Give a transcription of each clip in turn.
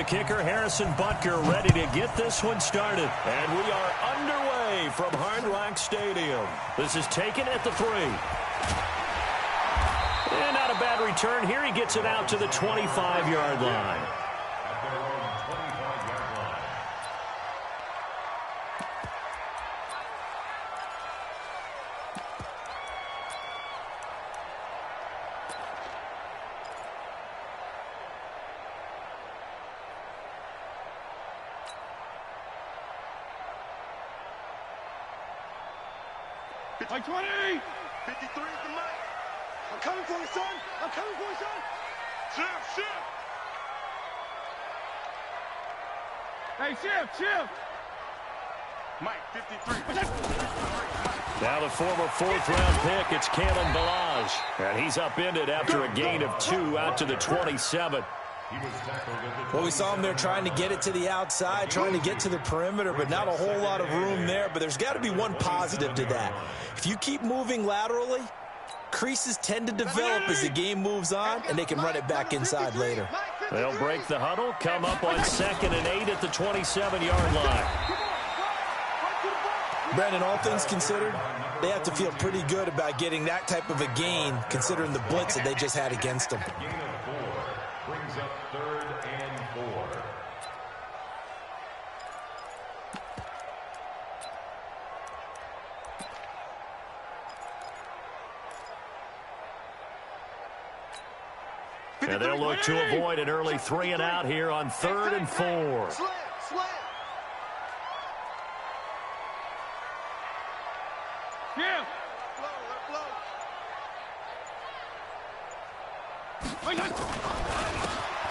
kicker, Harrison Butker, ready to get this one started. And we are underway from Hard Rock Stadium. This is taken at the 3. And not a bad return here. He gets it out to the 25-yard line. Like 20! 53 is the mic. I'm coming for you, son. I'm coming for you, son. Shift. Hey, shift. Mike, 53. Now the former 4th-round pick, it's Kalen Balaj. And he's upended after a gain of 2 out to the 27. Well, we saw him there trying to get it to the outside, trying to get to the perimeter, but not a whole lot of room there. But there's got to be one positive to that. If you keep moving laterally, creases tend to develop as the game moves on, and they can run it back inside later. They'll break the huddle, come up on 2nd and 8 at the 27-yard line. Brandon, all things considered, they have to feel pretty good about getting that type of a gain, considering the blitz that they just had against them. Brings up 3rd and 4. And they'll look to avoid an early 3 and out here on 3rd and 4. Slam. Yeah.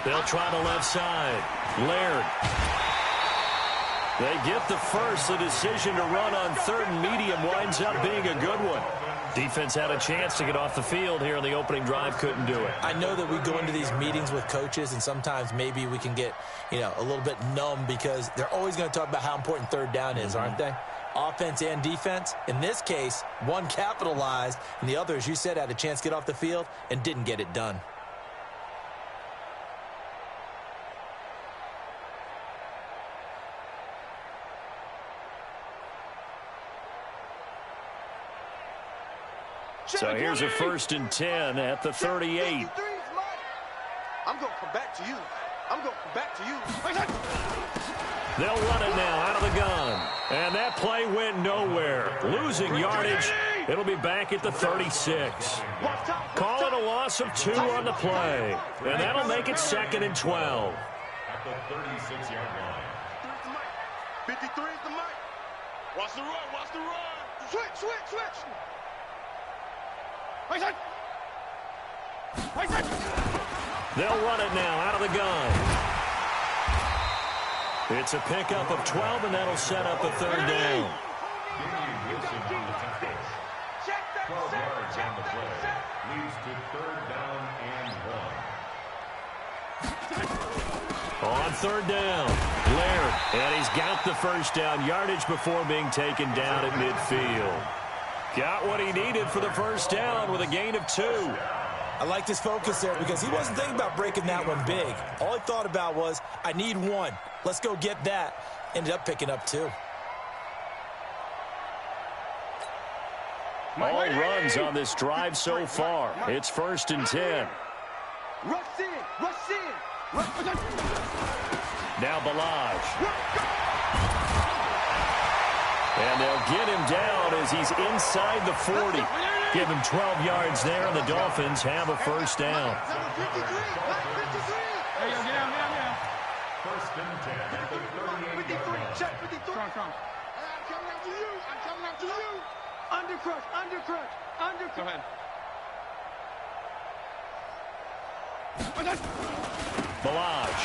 They'll try the left side. Laird. They get the first. The decision to run on 3rd and medium winds up being a good one. Defense had a chance to get off the field here in the opening drive. Couldn't do it. I know that we go into these meetings with coaches, and sometimes maybe we can get, a little bit numb because they're always going to talk about how important 3rd down is, aren't they? Offense and defense. In this case, one capitalized, and the other, as you said, had a chance to get off the field and didn't get it done. So here's a 1st and 10 at the 38. I'm going to come back to you. They'll run it now out of the gun. And that play went nowhere. Losing yardage. It'll be back at the 36. Call it a loss of 2 on the play. And that'll make it 2nd and 12. At the 36-yard line. 53 is the mic. Watch the run. Switch. They'll run it now out of the gun. It's a pickup of 12, and that'll set up a 3rd down. 12 yards on the play. Leads to 3rd down and 1. On 3rd down, Laird. And he's got the 1st down yardage before being taken down at midfield. Got what he needed for the 1st down with a gain of 2. I like his focus there because he wasn't thinking about breaking that one big. All he thought about was, I need 1. Let's go get that. Ended up picking up 2. All runs on this drive so far. It's 1st and 10. Rush in. Now Balaj. And they'll get him down as he's inside the 40. Give him 12 yards there, and the Dolphins have a 1st down. 1st and 10 at the 38-yard line. Check 53. Strong. I'm coming after you. Undercrush. Go ahead. Balaj.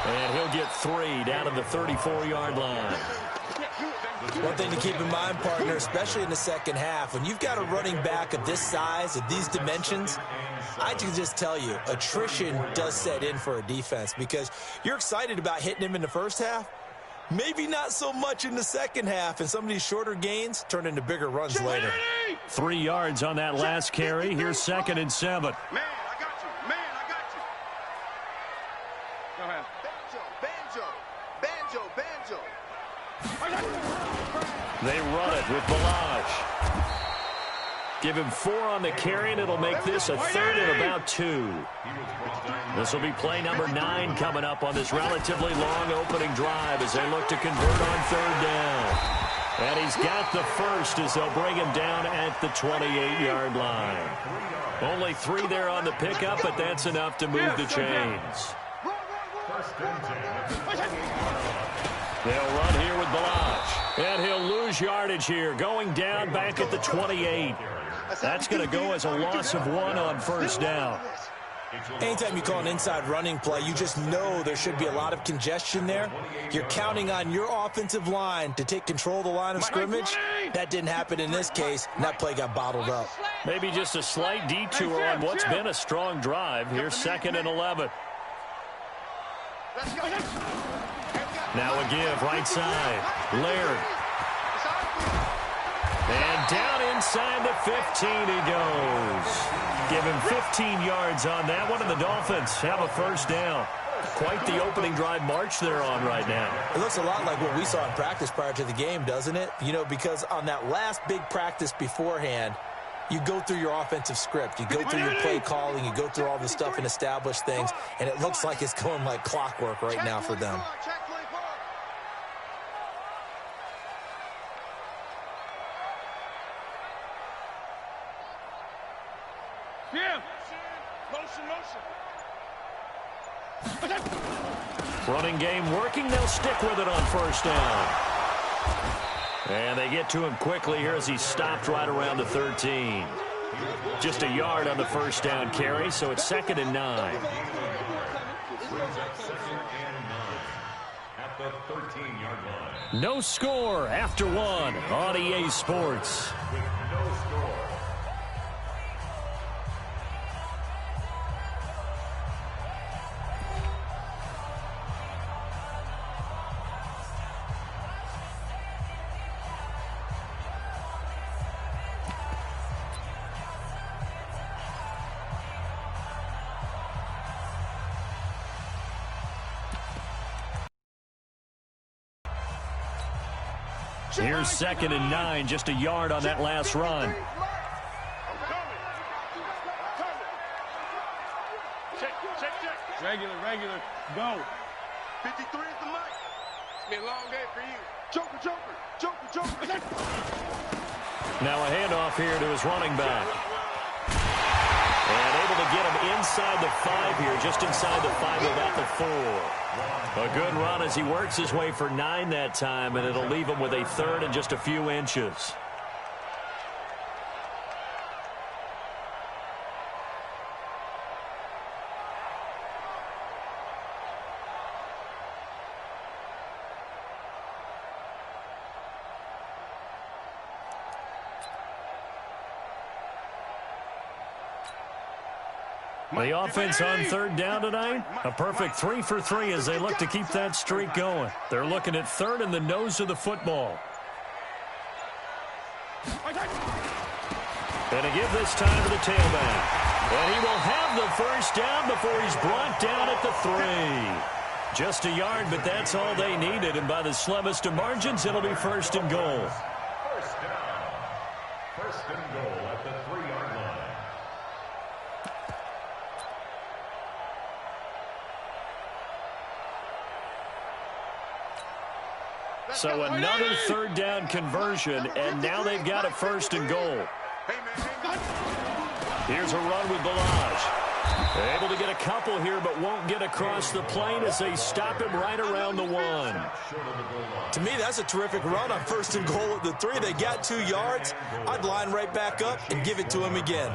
And he'll get 3 down to the 34-yard line. One thing to keep in mind, partner, especially in the second half, when you've got a running back of this size, of these dimensions, I can just tell you, attrition does set in for a defense because you're excited about hitting him in the first half. Maybe not so much in the second half, and some of these shorter gains turn into bigger runs later. 3 yards on that last carry. Here's 2nd and 7. Man, I got you. Go ahead. They run it with Balaj. Give him 4 on the carry, and it'll make this a third and about 2. This will be play number 9 coming up on this relatively long opening drive as they look to convert on third down. And he's got the first as they'll bring him down at the 28-yard line. Only 3 there on the pickup, but that's enough to move the chains. They'll run here with Balaj. And he'll lose yardage here, going down back at the 28. That's going to go as a loss of 1 on first down. Anytime you call an inside running play, you just know there should be a lot of congestion there. You're counting on your offensive line to take control of the line of scrimmage. That didn't happen in this case, and that play got bottled up. Maybe just a slight detour on what's been a strong drive. Here's 2nd and 11. Now a give, right side. Laird. And down inside the 15 he goes. Give him 15 yards on that one, and the Dolphins have a first down. Quite the opening drive march they're on right now. It looks a lot like what we saw in practice prior to the game, doesn't it? You know, because on that last big practice beforehand, you go through your offensive script. You go through your play calling. You go through all the stuff and establish things, and it looks like it's going like clockwork right now for them. Running game working. They'll stick with it on first down. And they get to him quickly here as he stopped right around the 13. Just a yard on the first down carry, so it's 2nd and 9. At the 13-yard line. No score after 1 on EA Sports. With no score. Here's 2nd and 9, just a yard on that last run. Regular, go. 53 is the mic. It's been a long day for you. Joker. Now a handoff here to his running back. And able to get him inside the 5 here, just inside the 5, about the 4. A good run as he works his way for 9 that time, and it'll leave him with a third and just a few inches. The offense on third down tonight, a perfect 3 for 3 as they look to keep that streak going. They're looking at third in the nose of the football. And a give this time to the tailback. And he will have the first down before he's brought down at the 3. Just a yard, but that's all they needed. And by the slimmest of margins, it'll be 1st and goal. First down. 1st and goal at the 3-yard line. So another third down conversion, and now they've got a 1st and goal. Here's a run with Balaj. Able to get a couple here, but won't get across the plane as they stop him right around the 1. To me, that's a terrific run on 1st and goal at the 3. They got 2 yards. I'd line right back up and give it to him again.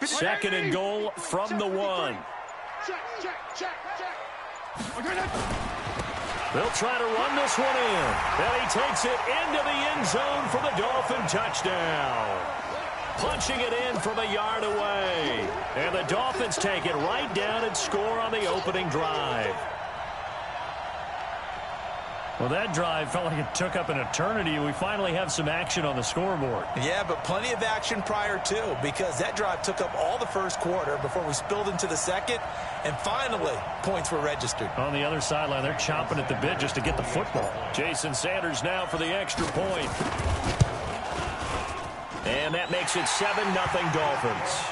Second and goal from the 1. They'll try to run this one in. And he takes it into the end zone for the Dolphin touchdown. Punching it in from a yard away. And the Dolphins take it right down and score on the opening drive. Well, that drive felt like it took up an eternity. We finally have some action on the scoreboard. Yeah, but plenty of action prior to, because that drive took up all the first quarter before we spilled into the second, and finally, points were registered. On the other sideline, they're chomping at the bit just to get the football. Jason Sanders now for the extra point. And that makes it 7-0 Dolphins.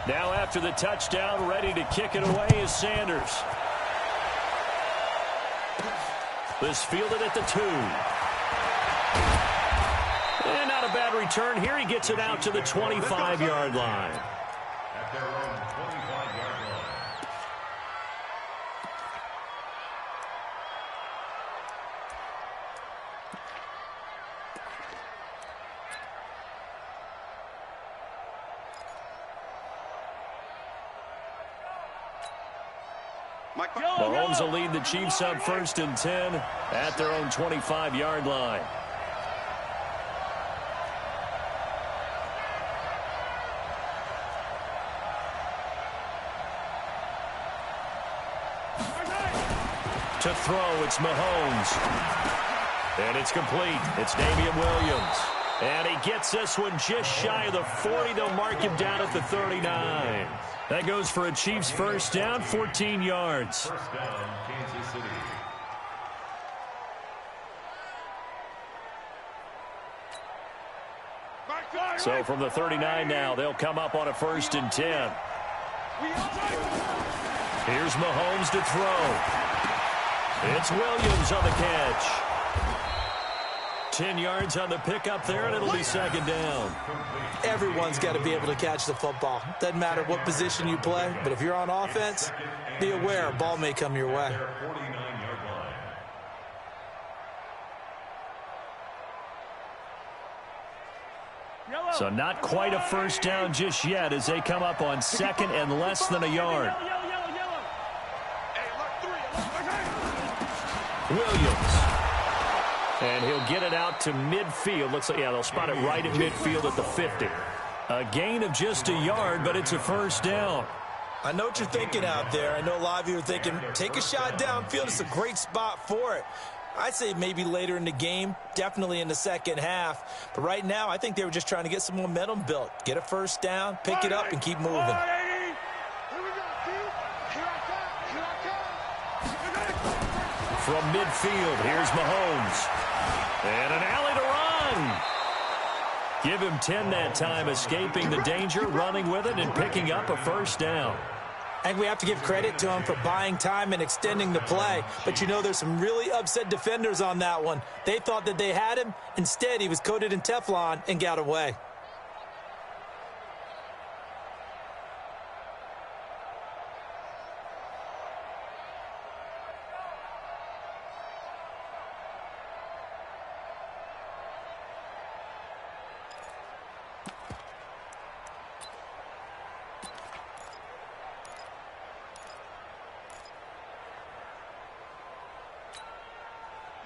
Now after the touchdown, ready to kick it away is Sanders. This fielded at the 2. And not a bad return here. He gets it out to the 25-yard line. At their own 25-yard line. Mahomes will lead the Chiefs up 1st and 10 at their own 25-yard line. To throw, it's Mahomes. And it's complete. It's Damian Williams. And he gets this one just shy of the 40. They'll mark him down at the 39. That goes for a Chiefs first down, 14 yards. First down, Kansas City. So from the 39 now, they'll come up on a 1st and 10. Here's Mahomes to throw. It's Williams on the catch. 10 yards on the pickup there, and it'll be 2nd down. Everyone's got to be able to catch the football. Doesn't matter what position you play, but if you're on offense, be aware a ball may come your way. So not quite a first down just yet as they come up on 2nd and less than a yard. Williams. And he'll get it out to midfield. Looks like, yeah, they'll spot it right at midfield at the 50. A gain of just a yard, but it's a first down. I know what you're thinking out there. I know a lot of you are thinking, take a shot downfield. It's a great spot for it. I'd say maybe later in the game, definitely in the second half. But right now, I think they were just trying to get some momentum built. Get a first down, pick it up, and keep moving. From midfield, here's Mahomes. And an alley to run. Give him 10 that time, escaping the danger, running with it, and picking up a first down. I think we have to give credit to him for buying time and extending the play. But you know there's some really upset defenders on that one. They thought that they had him. Instead, he was coated in Teflon and got away.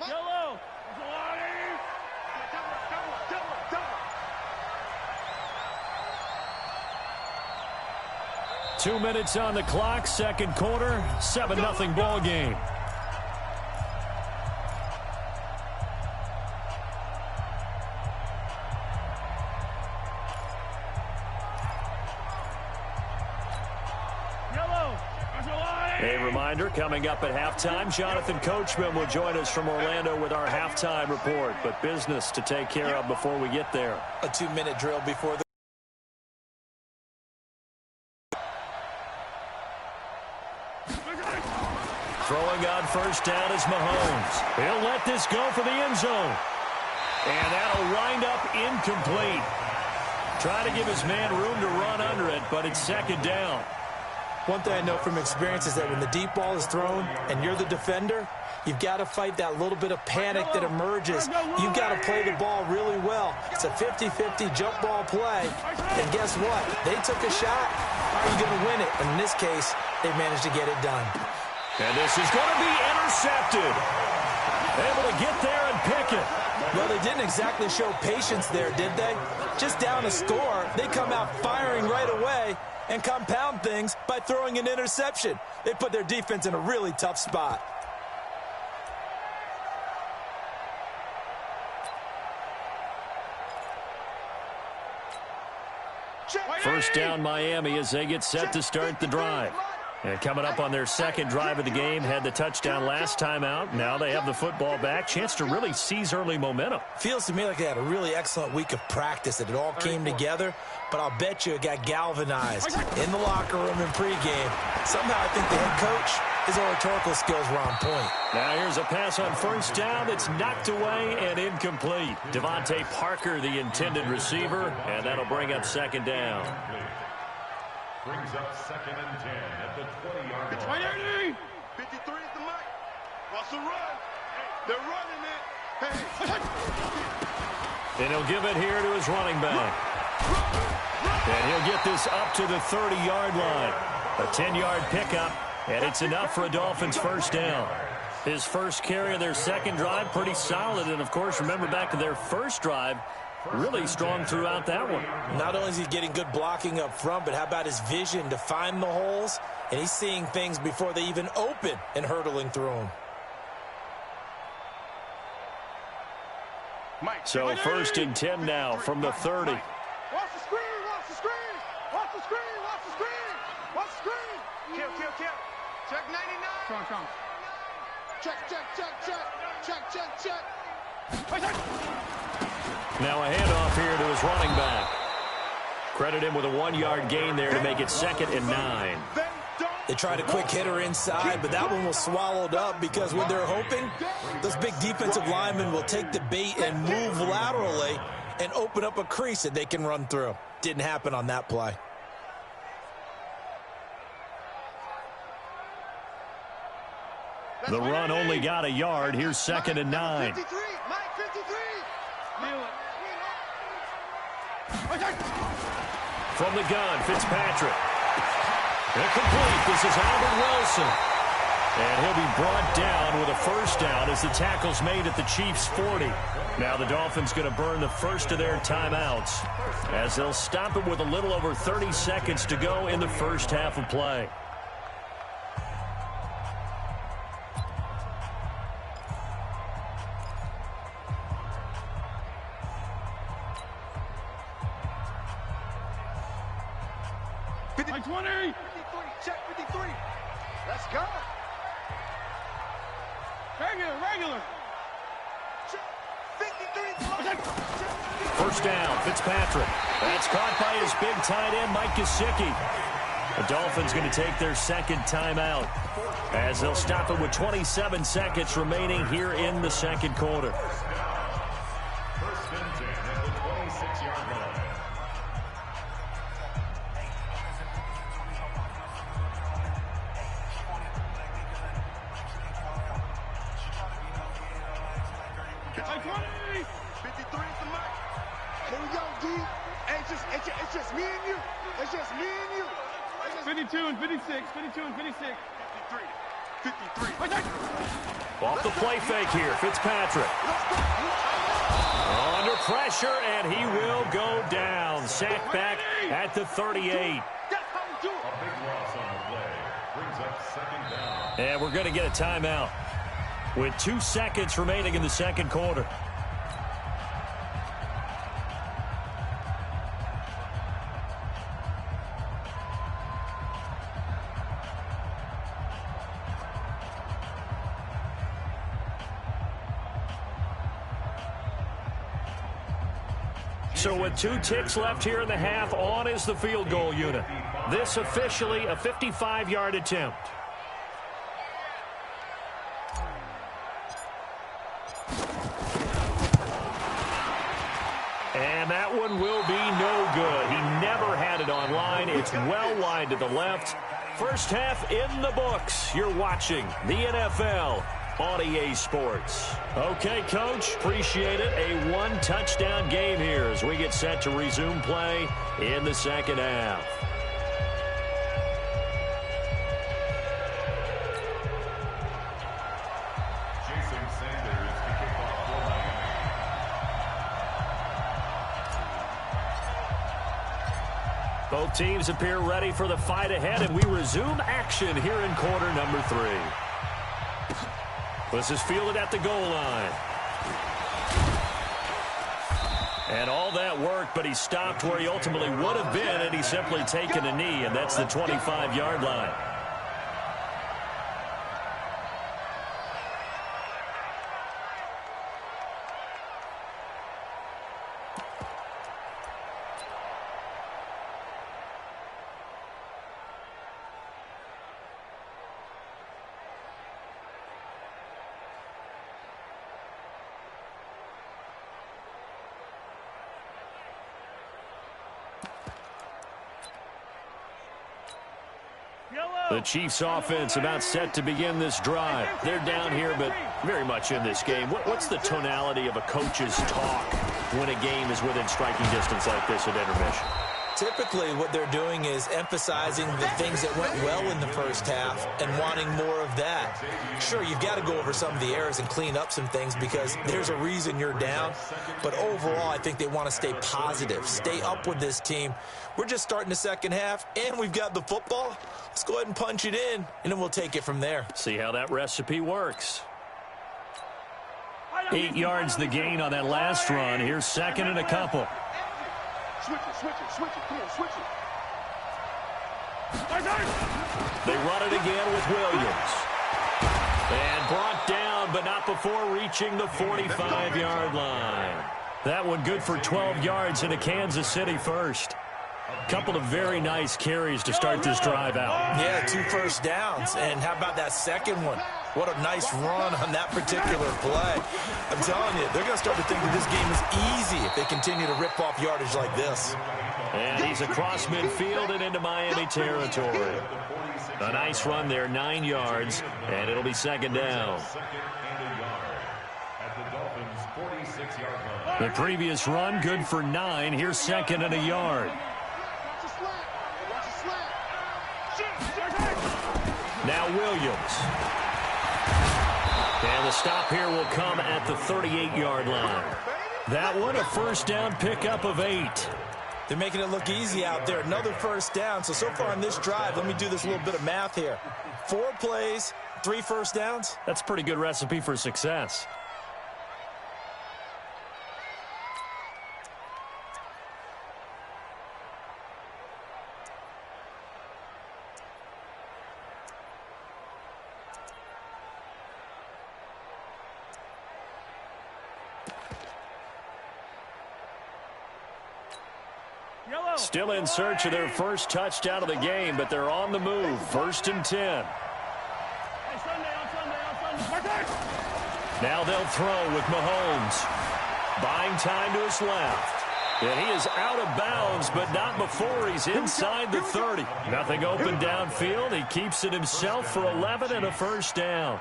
Yellow. 2 minutes on the clock, second quarter, 7-0 ball game. A reminder, coming up at halftime, Jonathan Coachman will join us from Orlando with our halftime report, but business to take care of before we get there. A 2-minute drill before the Throwing on first down is Mahomes. He'll let this go for the end zone. And that'll wind up incomplete. Trying to give his man room to run under it, but it's second down. One thing I know from experience is that when the deep ball is thrown and you're the defender, you've got to fight that little bit of panic that emerges. You've got to play the ball really well. It's a 50-50 jump ball play. And guess what? They took a shot. How are you going to win it? And in this case, they managed to get it done. And this is going to be intercepted. Able to get there and pick it. Well, they didn't exactly show patience there, did they? Just down a score, they come out firing right away and compound things by throwing an interception. They put their defense in a really tough spot. First down Miami as they get set to start the drive. And coming up on their second drive of the game, had the touchdown last time out. Now they have the football back. Chance to really seize early momentum. Feels to me like they had a really excellent week of practice, that it all came together. But I'll bet you it got galvanized in the locker room in pregame. Somehow I think the head coach, his oratorical skills were on point. Now here's a pass on first down that's knocked away and incomplete. Devontae Parker, the intended receiver, and that'll bring up second down. Brings up 2nd and 10 at the 20-yard line. 53 is the mic. What's the run? They're running it. Hey. And he'll give it here to his running back. And he'll get this up to the 30-yard line. A 10-yard pickup, and it's enough for a Dolphins first down. His first carry of their second drive, pretty solid. And, of course, remember back to their first drive, really strong throughout that one. Not only is he getting good blocking up front, but how about his vision to find the holes? And he's seeing things before they even open and hurtling through them. So first and 10 now from the 30. Watch the screen, watch the screen. Watch the screen, watch the screen. Watch the screen. Kill. Check 99. Come. Check. Now a handoff here to his running back. Credit him with a 1-yard gain there to make it 2nd and 9. They tried a quick hitter inside, but that one was swallowed up because when they're hoping, those big defensive linemen will take the bait and move laterally and open up a crease that they can run through. Didn't happen on that play. The run only got a yard. Here's 2nd and 9. 53, Mike 53. From the gun, Fitzpatrick. Incomplete. This is Albert Wilson. And he'll be brought down with a first down as the tackle's made at the Chiefs' 40. Now the Dolphins going to burn the first of their timeouts as they'll stop it with a little over 30 seconds to go in the first half of play. Like 20. 53, check 53. Let's go. Regular. Check 53. First down, Fitzpatrick. That's caught by his big tight end, Mike Gesicki. The Dolphins going to take their second timeout as they'll stop it with 27 seconds remaining here in the second quarter. First and 10 at the 26-yard line. Here we go, D. Hey, it's just me and you. It's just me and you. 52 and 56. 52 and 56. 53. Off the play fake here, Fitzpatrick. Under pressure, and he will go down. Sacked back at the 38. That's how we do it. A big loss on the play. Brings up 2nd down. And we're going to get a timeout with 2 seconds remaining in the second quarter. So with 2 ticks left here in the half, on is the field goal unit. This officially a 55-yard attempt. And that one will be no good. He never had it on line. It's well wide to the left. First half in the books. You're watching the NFL on EA Sports. Okay, Coach, appreciate it. A one-touchdown game here as we get set to resume play in the second half. Both teams appear ready for the fight ahead, and we resume action here in quarter number 3. This is fielded at the goal line. And all that work, but he stopped where he ultimately would have been, and he's simply taken a knee, and that's the 25-yard line. The Chiefs offense about set to begin this drive. They're down here, but very much in this game. What's the tonality of a coach's talk when a game is within striking distance like this at intermission? Typically, what they're doing is emphasizing the things that went well in the first half and wanting more of that. Sure, you've got to go over some of the errors and clean up some things because there's a reason you're down. But overall, I think they want to stay positive, stay up with this team. We're just starting the second half, and we've got the football. Let's go ahead and punch it in, and then we'll take it from there. See how that recipe works. 8 yards the gain on that last run. Here's second and a couple. Switch it, come on, switch it. They run it again with Williams. And brought down, but not before reaching the 45-yard line. That one good for 12 yards into Kansas City first. Couple of very nice carries to start this drive out. Yeah, 2 first downs. And how about that second one? What a nice run on that particular play. I'm telling you, they're going to start to think that this game is easy if they continue to rip off yardage like this. And he's across midfield and into Miami territory. A nice run there, 9 yards, and it'll be second down. The previous run, good for 9. Here's second and a yard. Now Williams. And the stop here will come at the 38-yard line. That one, a first down pickup of 8. They're making it look easy out there. Another first down. So far on this drive, let me do this little bit of math here. 4 plays, 3 first downs. That's a pretty good recipe for success. Still in search of their first touchdown of the game, but they're on the move. First and 10. Now they'll throw with Mahomes. Buying time to his left. And he is out of bounds, but not before he's inside the 30. Nothing open downfield. He keeps it himself for 11 and a first down.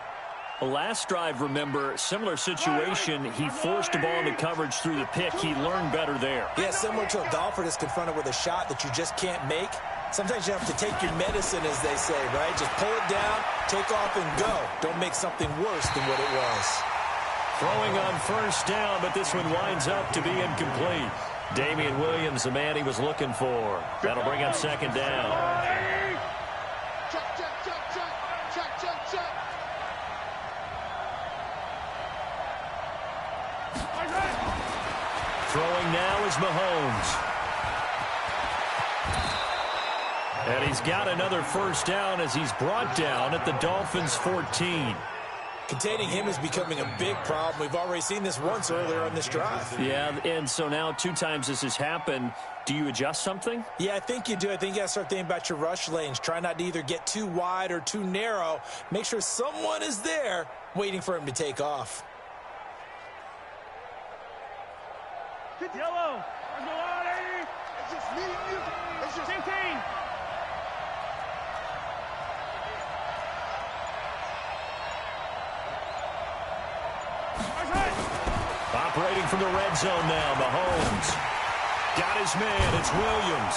The last drive, remember, similar situation. He forced the ball into coverage through the pick. He learned better there. Yeah, similar to a golfer that's confronted with a shot that you just can't make. Sometimes you have to take your medicine, as they say, right? Just pull it down, take off, and go. Don't make something worse than what it was. Throwing on first down, but this one winds up to be incomplete. Damian Williams, the man he was looking for. That'll bring up second down. Throwing now is Mahomes. And he's got another first down as he's brought down at the Dolphins' 14. Containing him is becoming a big problem. We've already seen this once earlier on this drive. Yeah, and so now 2 times this has happened. Do you adjust something? Yeah, I think you do. I think you got to start thinking about your rush lanes. Try not to either get too wide or too narrow. Make sure someone is there waiting for him to take off. Yellow. It's just me and you. It's just 15. operating from the red zone now. Mahomes got his man. It's Williams.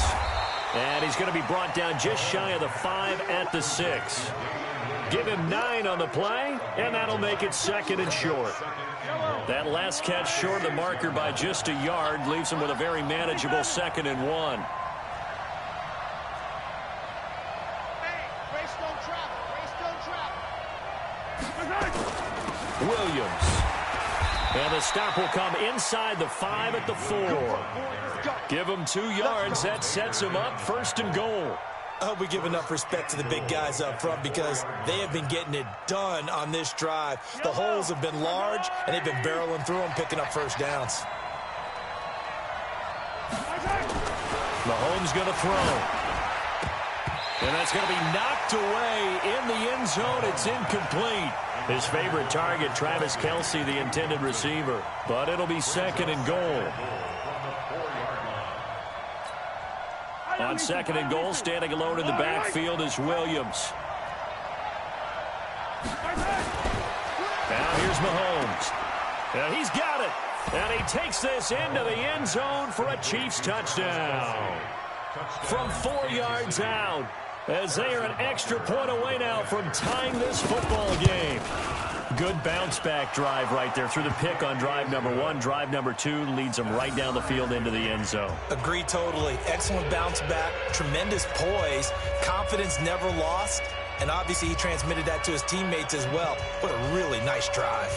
And he's going to be brought down just shy of the 5 at the 6. Give him 9 on the play, and that'll make it 2nd and short. That last catch short of the marker by just a yard leaves him with a very manageable 2nd and 1. Williams. And the stop will come inside the 5 at the 4. Give him 2 yards. That sets him up 1st and goal. I hope we give enough respect to the big guys up front because they have been getting it done on this drive. The holes have been large, and they've been barreling through them, picking up first downs. Mahomes going to throw. And that's going to be knocked away in the end zone. It's incomplete. His favorite target, Travis Kelce, the intended receiver. But it'll be 2nd and goal. On 2nd and goal, standing alone in the backfield is Williams. Now here's Mahomes. And he's got it. And he takes this into the end zone for a Chiefs touchdown. From 4 yards out, as they are an extra point away now from tying this football game. Good bounce-back drive right there through the pick on drive number 1. Drive number 2 leads them right down the field into the end zone. Agree totally. Excellent bounce-back, tremendous poise, confidence never lost, and obviously he transmitted that to his teammates as well. What a really nice drive.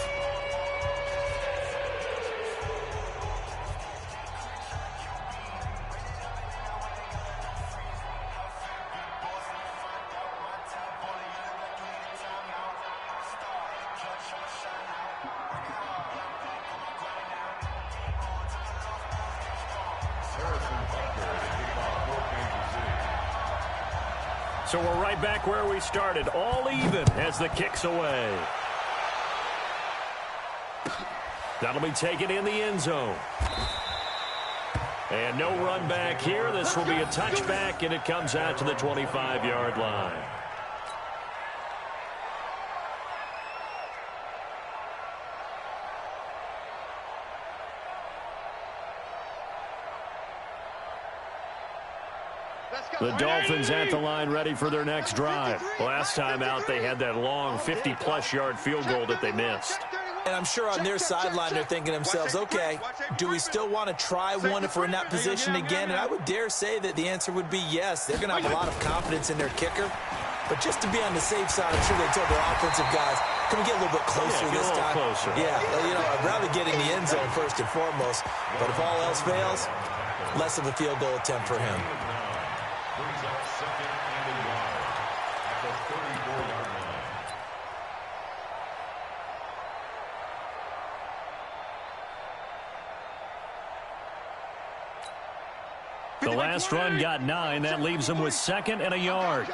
So we're right back where we started, all even as the kick's away. That'll be taken in the end zone. And no run back here. This will be a touchback, and it comes out to the 25-yard line. The Dolphins at the line ready for their next drive. Last time out, they had that long 50-plus yard field goal that they missed. And I'm sure on their sideline they're thinking to themselves, okay, do we still want to try one if we're in that position again? And I would dare say that the answer would be yes. They're going to have a lot of confidence in their kicker. But just to be on the safe side, I'm sure they told their offensive guys, can we get a little bit closer this time? Closer. Yeah, you know, I'd rather get in the end zone first and foremost. But if all else fails, less of a field goal attempt for him. Brings up 2nd and 1 at the 34-yard line. The last run got 9. That leaves them with 2nd and a yard.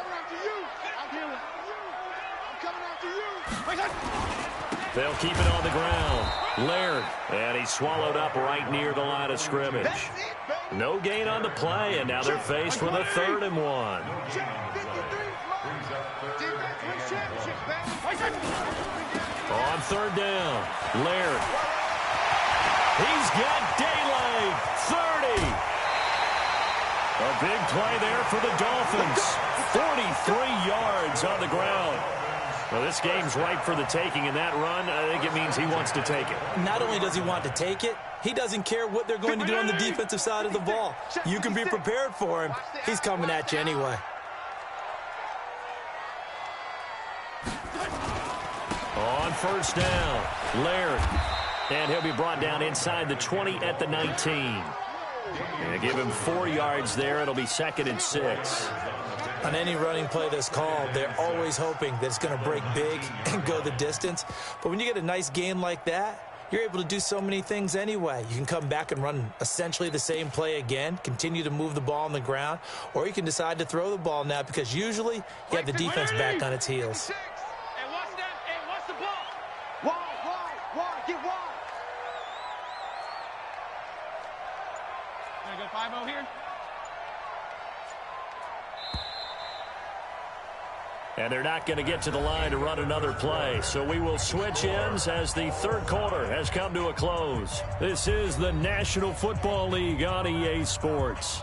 They'll keep it on the ground. Laird, and he's swallowed up right near the line of scrimmage. No gain on the play, and now they're faced with a 3rd and 1. On 3rd down, Laird. He's got daylight. 30. A big play there for the Dolphins. 43 yards on the ground. Well, this game's ripe for the taking, and that run, I think it means he wants to take it. Not only does he want to take it, he doesn't care what they're going to do on the defensive side of the ball. You can be prepared for him. He's coming at you anyway. On 1st down, Laird. And he'll be brought down inside the 20 at the 19. And give him 4 yards there. It'll be 2nd and 6. On any running play that's called, they're always hoping that it's going to break big and go the distance. But when you get a nice game like that, you're able to do so many things anyway. You can come back and run essentially the same play again, continue to move the ball on the ground, or you can decide to throw the ball now because usually you have the defense back on its heels. Hey, watch that. Hey, watch the ball. Wide, get wide. Gonna go 5-0 here. And they're not going to get to the line to run another play. So we will switch ends as the third quarter has come to a close. This is the National Football League on EA Sports.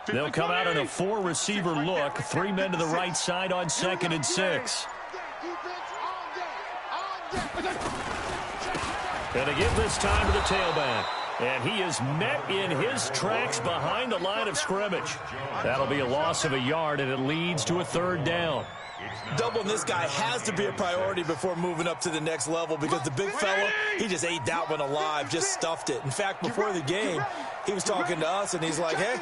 They'll come out in a four-receiver look. Three men to the right side on 2nd and 6. And they give this time to the tailback. And he is met in his tracks behind the line of scrimmage. That'll be a loss of a yard, and it leads to a 3rd down. Doubling this guy has to be a priority before moving up to the next level because the big fella, he just ate that one alive, just stuffed it. In fact, before the game, he was talking to us, and he's like, hey,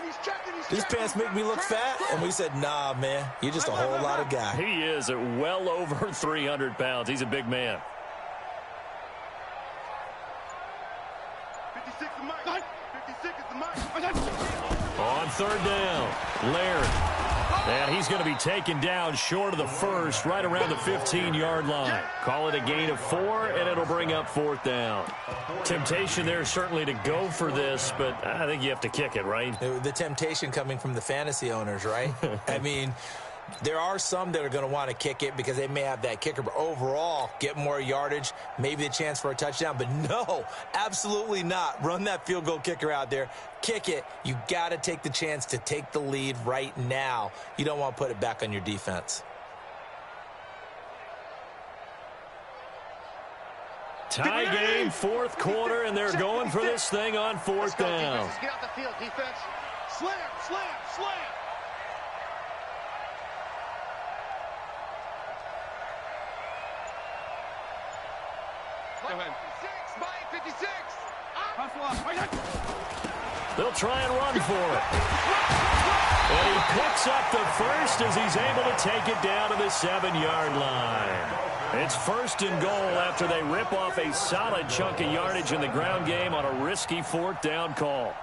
these pants make me look fat? And we said, nah, man, you're just a whole lot of guy. He is at well over 300 pounds. He's a big man. 56 is Mike. 56 is the Mike. On 3rd down, Laird. And he's going to be taken down short of the first, right around the 15-yard line. Call it a gain of 4, and it'll bring up 4th down. Temptation there certainly to go for this, but I think you have to kick it, right? The temptation coming from the fantasy owners, right? I mean, there are some that are going to want to kick it because they may have that kicker, but overall, get more yardage, maybe a chance for a touchdown. But no, absolutely not. Run that field goal kicker out there. Kick it. You got to take the chance to take the lead right now. You don't want to put it back on your defense. Tie game, 4th quarter, and they're going for this thing on 4th down. Get out the field, defense. Slam, slam, slam. Go ahead. 56. They'll try and run for it. And he picks up the first as he's able to take it down to the 7-yard line. It's 1st and goal after they rip off a solid chunk of yardage in the ground game on a risky 4th down call.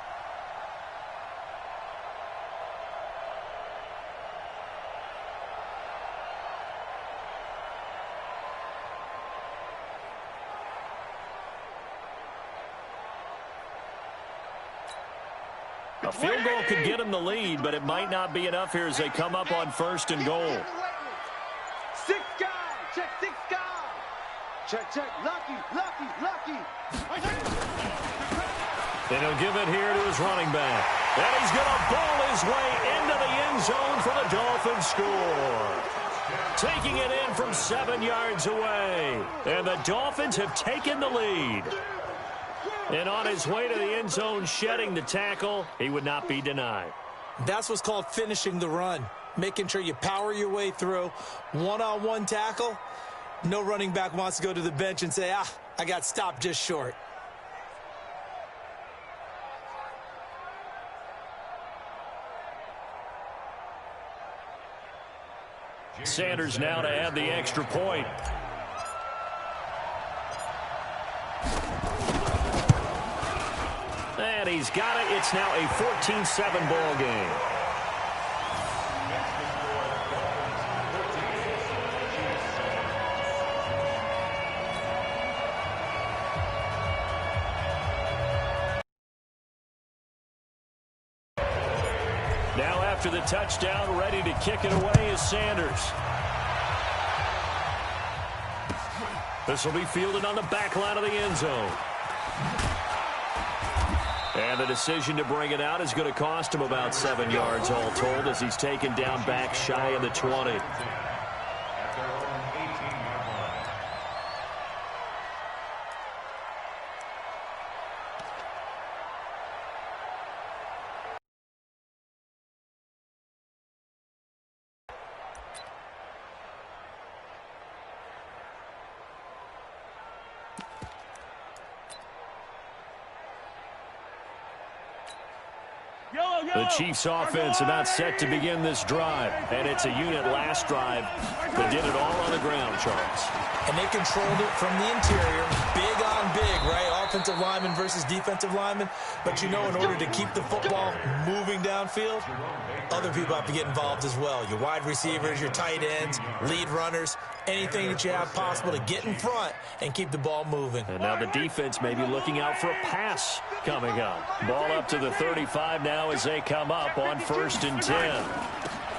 A field goal could get him the lead, but it might not be enough here as they come up on 1st and goal. 6 guys. Check 6 guys. Check. Lucky. And he'll give it here to his running back. And he's going to ball his way into the end zone for the Dolphins score. Taking it in from 7 yards away. And the Dolphins have taken the lead. And on his way to the end zone, shedding the tackle, he would not be denied. That's what's called finishing the run. Making sure you power your way through. One-on-one tackle. No running back wants to go to the bench and say, I got stopped just short. Sanders now to add the extra point. And he's got it. It's now a 14-7 ball game. Now after the touchdown, ready to kick it away is Sanders. This will be fielded on the back line of the end zone. And the decision to bring it out is going to cost him about 7 yards all told as he's taken down back shy of the 20. The Chiefs offense about set to begin this drive. And it's a unit last drive that did it all on the ground, Charles. And they controlled it from the interior. Big on big, right? Offensive lineman versus defensive lineman. But you know, in order to keep the football moving downfield, other people have to get involved as well. Your wide receivers, your tight ends, lead runners, anything that you have possible to get in front and keep the ball moving. And now the defense may be looking out for a pass coming up. Ball up to the 35 now as they come up on 1st and 10.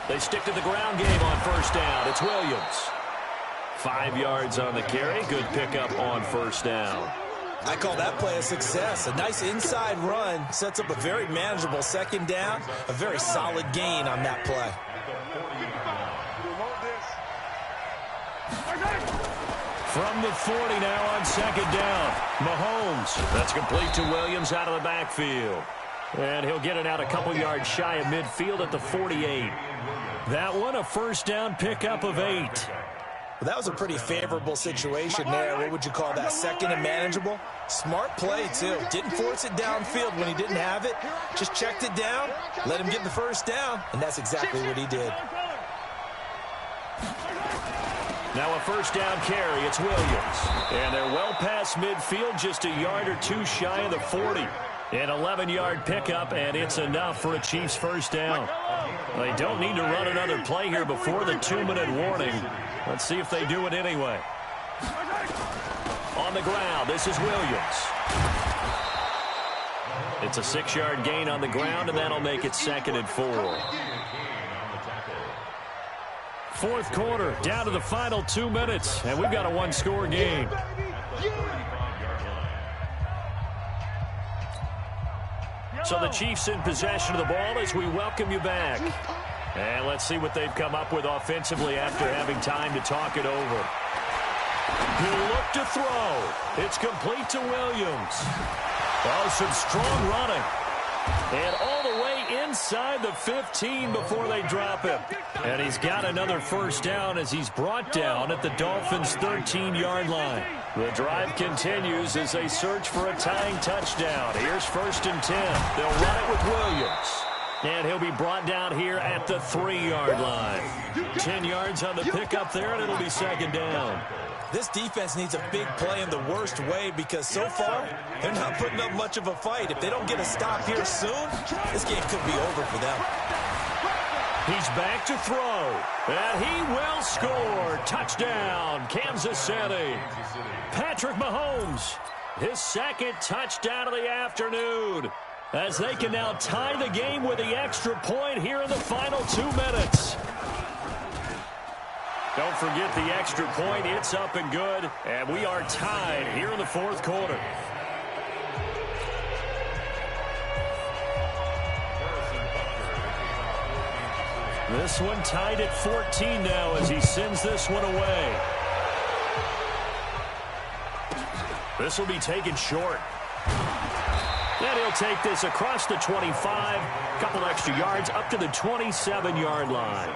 They stick to the ground game on 1st down. It's Williams. 5 yards on the carry. Good pickup on 1st down. I call that play a success. A nice inside run sets up a very manageable 2nd down. A very solid gain on that play. From the 40 now on 2nd down. Mahomes. That's complete to Williams out of the backfield. And he'll get it out a couple yards shy of midfield at the 48. That one a 1st down pickup of 8. Well, that was a pretty favorable situation there. What would you call that? 2nd and manageable? Smart play, too. Didn't force it downfield when he didn't have it. Just checked it down, let him get the 1st down, and that's exactly what he did. Now a 1st down carry. It's Williams. And they're well past midfield, just a yard or 2 shy of the 40. An 11-yard pickup, and it's enough for a Chiefs 1st down. They don't need to run another play here before the 2-minute warning. Let's see if they do it anyway. On the ground, this is Williams. It's a 6-yard gain on the ground, and that'll make it 2nd and 4. 4th quarter, down to the final 2 minutes, and we've got a 1-score game. So the Chiefs in possession of the ball as we welcome you back. And let's see what they've come up with offensively after having time to talk it over. He'll look to throw. It's complete to Williams. Oh, some strong running. And all the way inside the 15 before they drop him. And he's got another 1st down as he's brought down at the Dolphins' 13-yard line. The drive continues as they search for a tying touchdown. Here's 1st and 10. They'll run it with Williams. And he'll be brought down here at the 3-yard line. 10 yards on the pickup there, and it'll be 2nd down. This defense needs a big play in the worst way because so far, they're not putting up much of a fight. If they don't get a stop here soon, this game could be over for them. He's back to throw, and he will score. Touchdown, Kansas City. Patrick Mahomes, his 2nd touchdown of the afternoon, as they can now tie the game with the extra point here in the final 2 minutes. Don't forget the extra point. It's up and good, and we are tied here in the 4th quarter. This one tied at 14 now as he sends this one away. This will be taken short. And he'll take this across the 25, a couple extra yards up to the 27-yard line.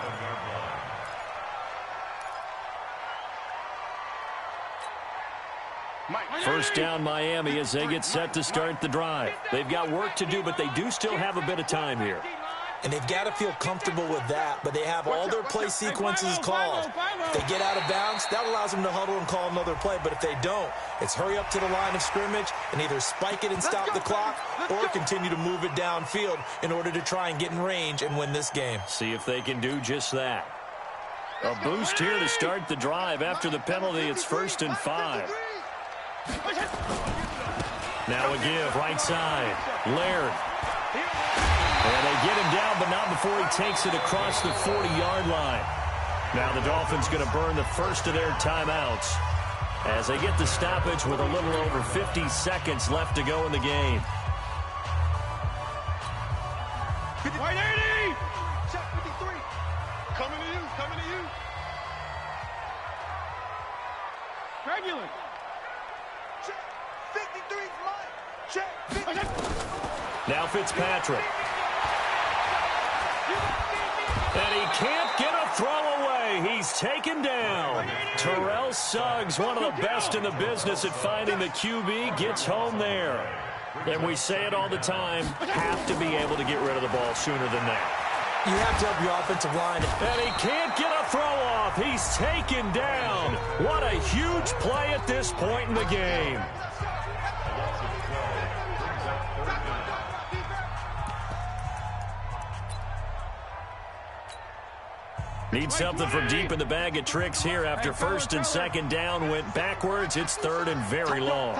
First down Miami as they get set to start the drive. They've got work to do, but they do still have a bit of time here. And they've got to feel comfortable with that, but they have all their play sequences called. If they get out of bounds, that allows them to huddle and call another play. But if they don't, it's hurry up to the line of scrimmage and either spike it and stop the clock or continue to move it downfield in order to try and get in range and win this game. See if they can do just that. A boost here to start the drive. After the penalty, it's 1st and 5. Now a give, right side. Laird. And they get him down, but not before he takes it across the 40-yard line. Now the Dolphins going to burn the first of their timeouts as they get the stoppage with a little over 50 seconds left to go in the game. White 80! Check 53. Coming to you, coming to you. Regular. Check 53's mine. Check 50. Now Fitzpatrick. And he can't get a throw away. He's taken down. Terrell Suggs, one of the best in the business at finding the QB, gets home there. And we say it all the time, have to be able to get rid of the ball sooner than that. You have to help your offensive line. And he can't get a throw off. He's taken down. What a huge play at this point in the game. Need something from deep in the bag of tricks here after first and second down went backwards. It's third and very long.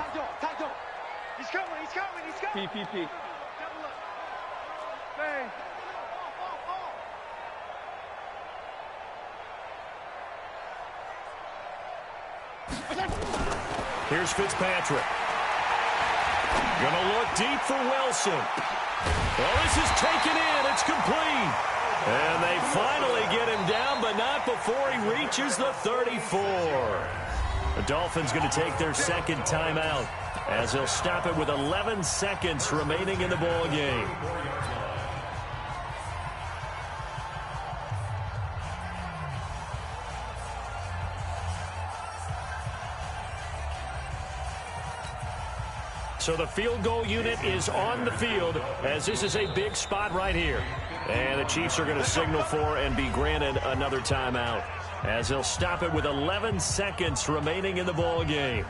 He's coming, he's coming, he's coming. PPP. Hey. Here's Fitzpatrick. Gonna look deep for Wilson. Well, this is taken in. It's complete. And they finally get him down, but not before he reaches the 34. The Dolphins going to take their second timeout as they'll stop it with 11 seconds remaining in the ball game. So the field goal unit is on the field as this is a big spot right here. And the Chiefs are going to signal for and be granted another timeout as they'll stop it with 11 seconds remaining in the ball game.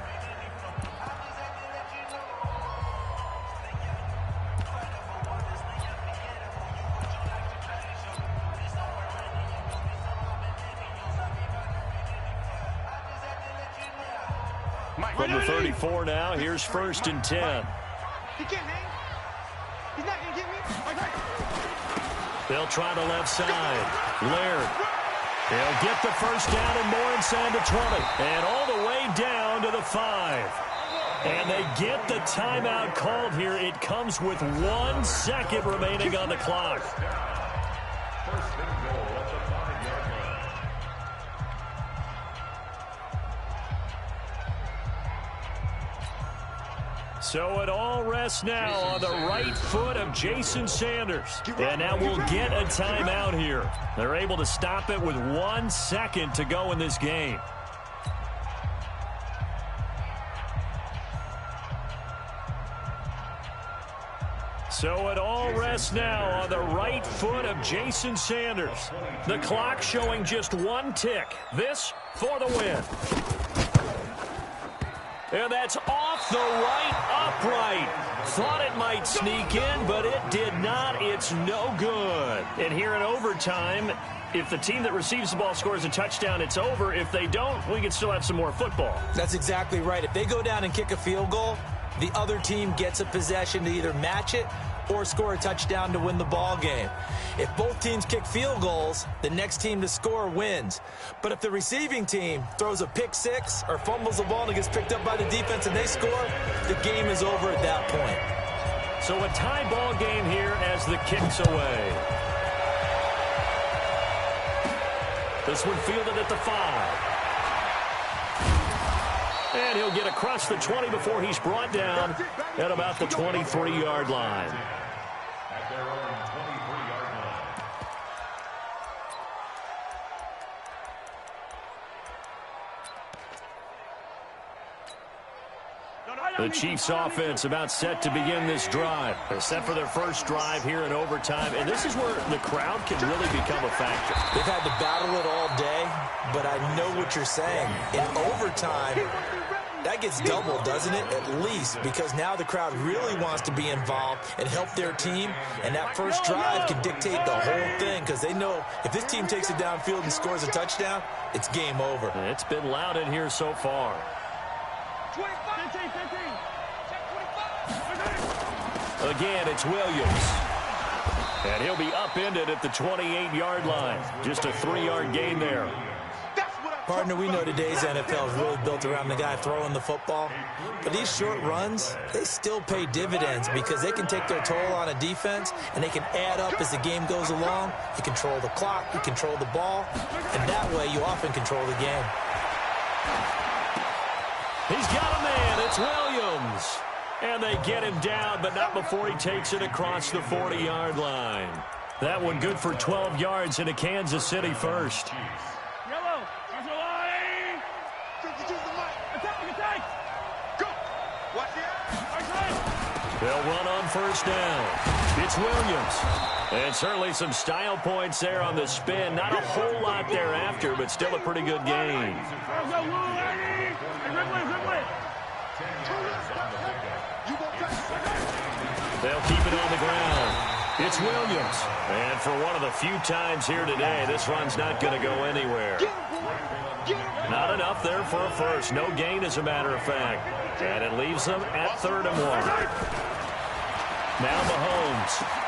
From the 34 now, here's first and 10. He can't hang. He's not going to get me. They'll try the left side. Laird. They'll get the first down and more inside the 20. And all the way down to the 5. And they get the timeout called here. It comes with 1 second remaining on the clock. First and goal at the 5-yard line. So it all rests now on the right foot of Jason Sanders. And now we'll get a timeout here. They're able to stop it with 1 second to go in this game. So it all rests now on the right foot of Jason Sanders. The clock showing just 1 tick. This for the win. And that's off the right upright. Thought it might sneak in, but it did not. It's no good. And here in overtime, if the team that receives the ball scores a touchdown, it's over. If they don't, we can still have some more football. That's exactly right. If they go down and kick a field goal, the other team gets a possession to either match it or score a touchdown to win the ball game. If both teams kick field goals, the next team to score wins. But if the receiving team throws a pick six or fumbles the ball and it gets picked up by the defense and they score, the game is over at that point. So a tie ball game here as the kick's away. This one fielded at the 5. And he'll get across the 20 before he's brought down at about the 23-yard line. At their own 23-yard line. The Chiefs offense about set to begin this drive. They're set for their first drive here in overtime. And this is where the crowd can really become a factor. They've had to battle it all day, but I know what you're saying. In overtime, that gets doubled, doesn't it? At least, because now the crowd really wants to be involved and help their team. And that first drive can dictate the whole thing because they know if this team takes it downfield and scores a touchdown, it's game over. It's been loud in here so far. 25, 15, 15. Again, it's Williams. And he'll be upended at the 28-yard line. Just a 3-yard gain there. Partner, we know today's NFL is really built around the guy throwing the football. But these short runs, they still pay dividends because they can take their toll on a defense and they can add up as the game goes along. You control the clock, you control the ball, and that way you often control the game. He's got a man. It's Williams. And they get him down, but not before he takes it across the 40-yard line. That one good for 12 yards into Kansas City first. Yellow. There's a line. Attack, attack. Attack. Go. Watch the They'll run on first down. It's Williams. And certainly some style points there on the spin. Not a whole lot thereafter, but still a pretty good game. They'll keep it on the ground. It's Williams. And for one of the few times here today, this run's not going to go anywhere. Not enough there for a first. No gain, as a matter of fact. And it leaves them at 3rd and 1. Now Mahomes.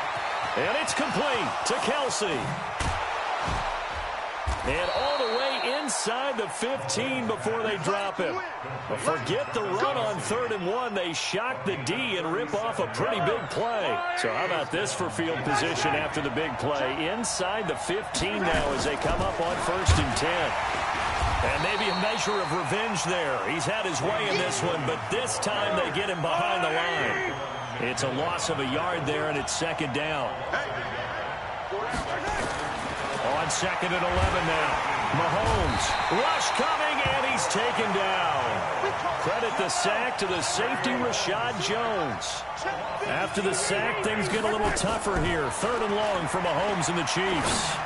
And it's complete to Kelsey. And all the way inside the 15 before they drop him. But forget the run on 3rd and 1. They shock the D and rip off a pretty big play. So how about this for field position after the big play? Inside the 15 now as they come up on 1st and 10. And maybe a measure of revenge there. He's had his way in this one, but this time they get him behind the line. It's a loss of a yard there, and it's 2nd down. On 2nd and 11 now. Mahomes, rush coming, and he's taken down. Credit the sack to the safety, Rashad Jones. After the sack, things get a little tougher here. 3rd and long for Mahomes and the Chiefs.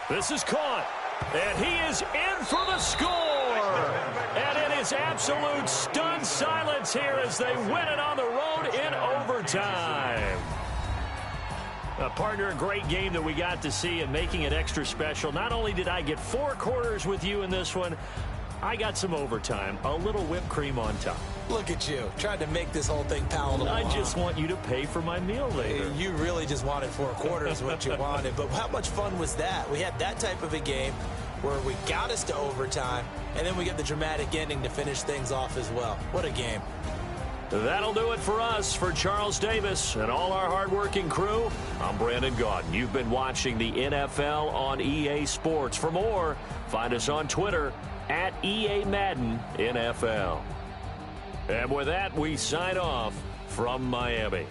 This is caught, and he is in for the score. And it is absolute stunned silence here as they win it on the road in overtime. Partner, a great game that we got to see and making it extra special. Not only did I get 4 quarters with you in this one, I got some overtime, a little whipped cream on top. Look at you, trying to make this whole thing palatable. I just want you to pay for my meal later. You really just wanted 4 quarters what you wanted, but how much fun was that? We had that type of a game where we got us to overtime, and then we get the dramatic ending to finish things off as well. What a game. That'll do it for us. For Charles Davis and all our hardworking crew, I'm Brandon Gaudin. You've been watching the NFL on EA Sports. For more, find us on Twitter at EA Madden NFL. And with that, we sign off from Miami.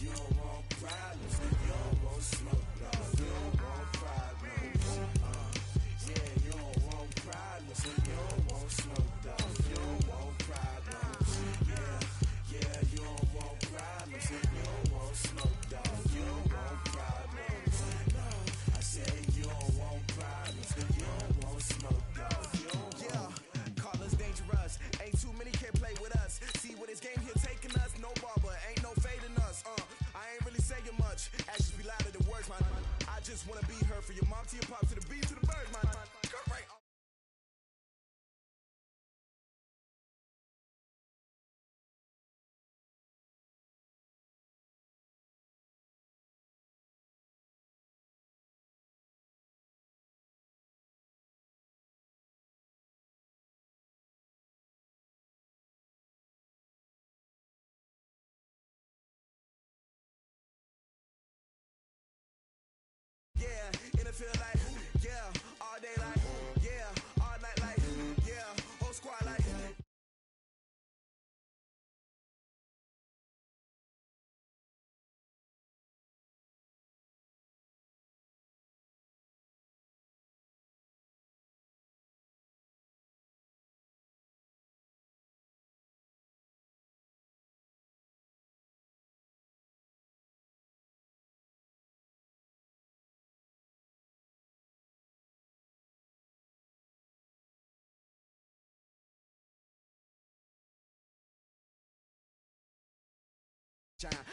You don't want problems, you don't want smoke, no. You don't want problems.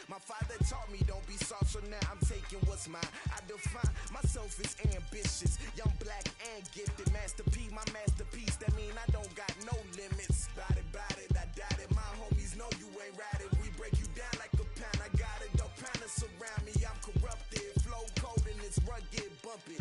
My father taught me don't be soft, so now I'm taking what's mine. I define myself as ambitious, young, black, and gifted. Master P, my masterpiece, that mean I don't got no limits. Bout it, I doubt it. My homies know you ain't ride it. We break you down like a pound. I got it, don't pound to surround me. I'm corrupted, flow cold and it's rugged, bumpy.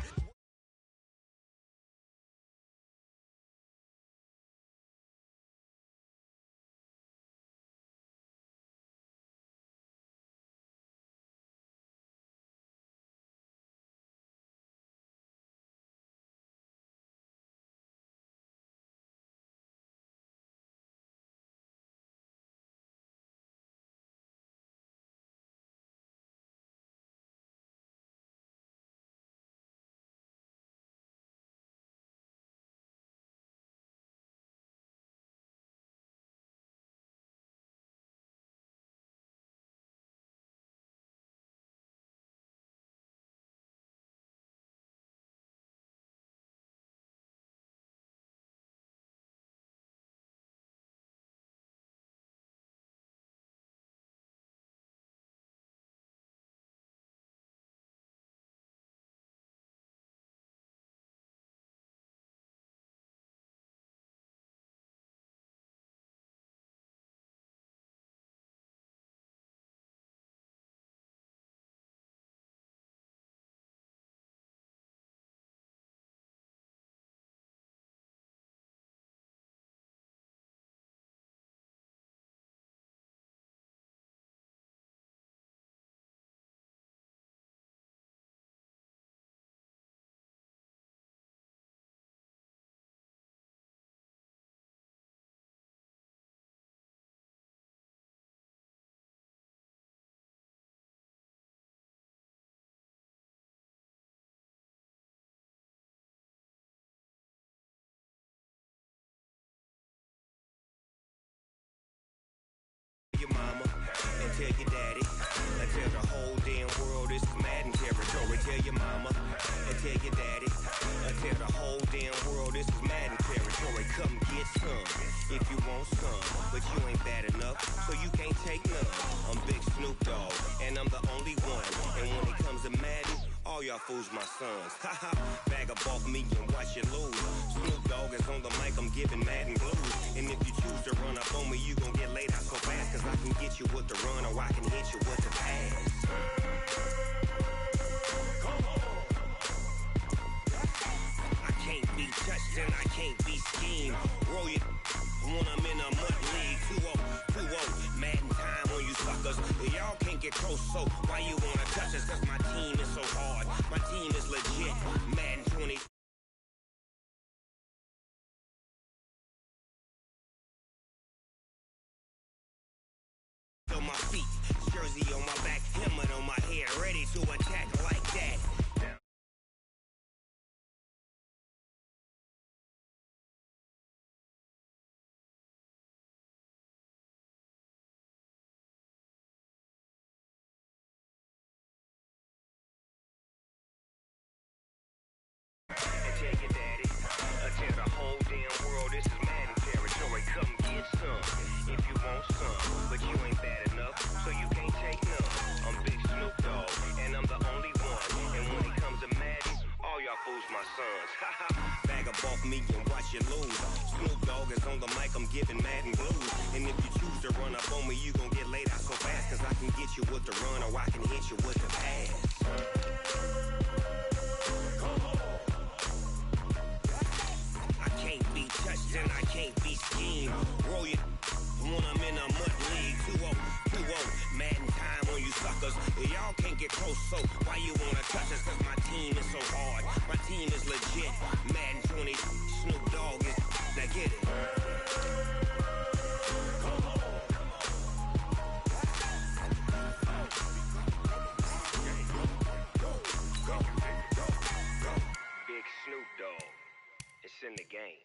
Your mama and tell your daddy and tell the whole damn world this is Madden territory. Tell your mama and tell your daddy and tell the whole damn world this is Madden territory. Come get some if you want some, but you ain't bad enough, so you can't take none. I'm Big Snoop Dogg and I'm the only one. And when it comes to Madden, all y'all fools my sons. Haha, bag up off me and watch you lose. Snoop Dogg is on the mic, I'm giving Madden blues. And if you choose to run up on me, you gon' get laid out so fast. Cause I can get you with the run or I can hit you with the pass. Come on. I can't be touched and I can't be schemed. Roll you when I'm in a mud league. 2-0, Madden time on you suckers. Y'all can't get close, so why you wanna touch us? Cause my team is so hard. My team is legit. Madden 20. On my feet, jersey on my back, helmet on my head, ready to attack like that. And tell your daddy, tell the whole damn world this is Madden territory. Come get some if you want some, but you ain't bad enough, so you can't take none. I'm Big Snoop Dogg, and I'm the only one. And when it comes to Madden, all y'all fools my sons. Haha, bag up off me and watch you lose. Snoop Dogg is on the mic, I'm giving Madden blues. And if you choose to run up on me, you gon' get laid out so fast. Cause I can get you with the run or I can hit you with the pass. I can't be touched and I can't be schemed. Roll you when I'm in a mud league. 2-0, Madden time on you suckers. Y'all can't get close, so why you wanna touch us? Cause my team is so hard. My team is legit. Madden 20, Snoop Dogg is. Now get it. Big Snoop Dogg. It's in the game.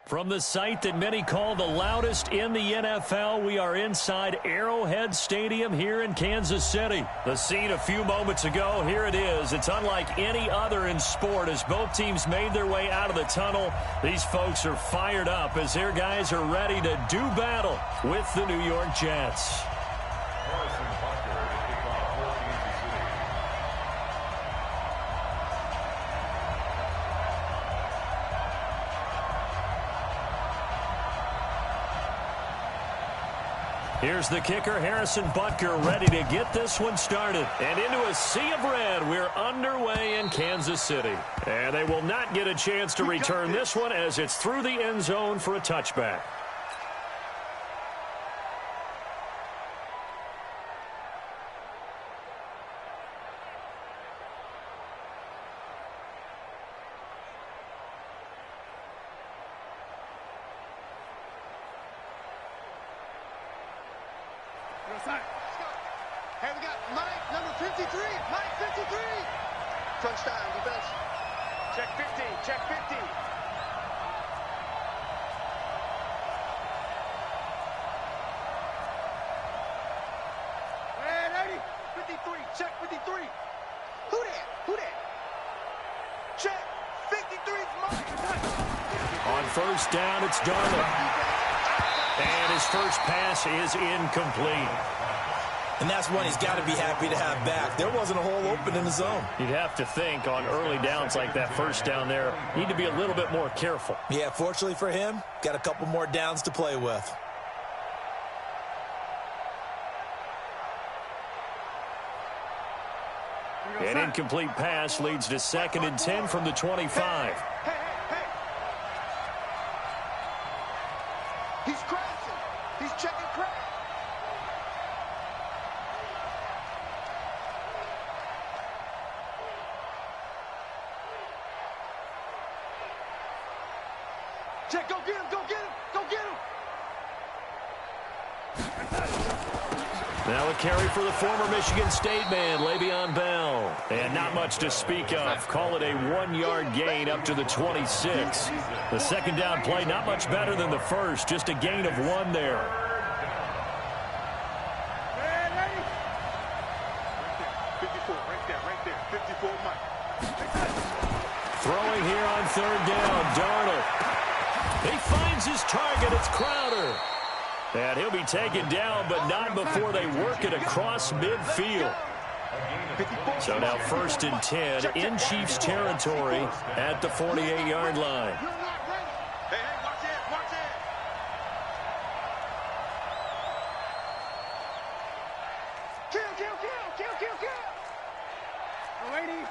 From the site that many call the loudest in the NFL, we are inside Arrowhead Stadium here in Kansas City. The scene a few moments ago, here it is. It's unlike any other in sport as both teams made their way out of the tunnel. These folks are fired up as their guys are ready to do battle with the New York Jets. Here's the kicker, Harrison Butker, ready to get this one started. And into a sea of red, we're underway in Kansas City. And they will not get a chance to return this one as it's through the end zone for a touchback. Hey, we got Mike, number 53. Mike, 53. Crunch time, defense. Check 50, check 50. Hey, 80, 53, check 53. Who that? Who that? Check 53's Mike. On first down, it's Darnold. And his first pass is incomplete. And that's one he's got to be happy to have back. There wasn't a hole open in the zone. You'd have to think on early downs like that first down there, need to be a little bit more careful. Yeah, fortunately for him, got a couple more downs to play with. An incomplete pass leads to 2nd and 10 from the 25. Hey. He's crashing. He's checking crash. Check, go get him, go get him, go get him. Now a carry for the former Michigan State man, Le'Veon Bell. And not much to speak of. Call it a 1-yard gain up to the 26. The second down play not much better than the first, just a gain of 1 there. Ready? 54, right there, 54, Mike. Throwing here on 3rd down, Darnold. He finds his target, it's Crowder. And he'll be taken down, but not before they work it across midfield. So now 1st and 10 in Chiefs territory at the 48-yard line. Hey, watch it, watch it. Kill. Lady.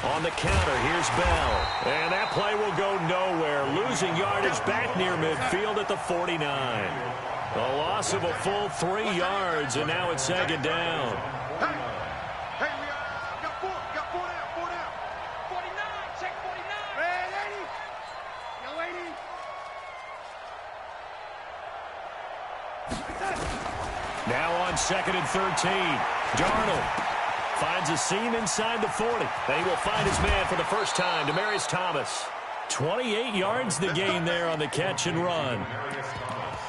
On the counter, here's Bell. And that play will go nowhere. Losing yardage back near midfield at the 49. A loss of a full 3 yards, and now it's 2nd down. Hey, we got 4 down. 49, check 49. Hey, lady. Yo, lady. Now on 2nd and 13. Darnold finds a seam inside the 40. And he will find his man for the first time, Demaryius Thomas. 28 yards the gain there on the catch and run.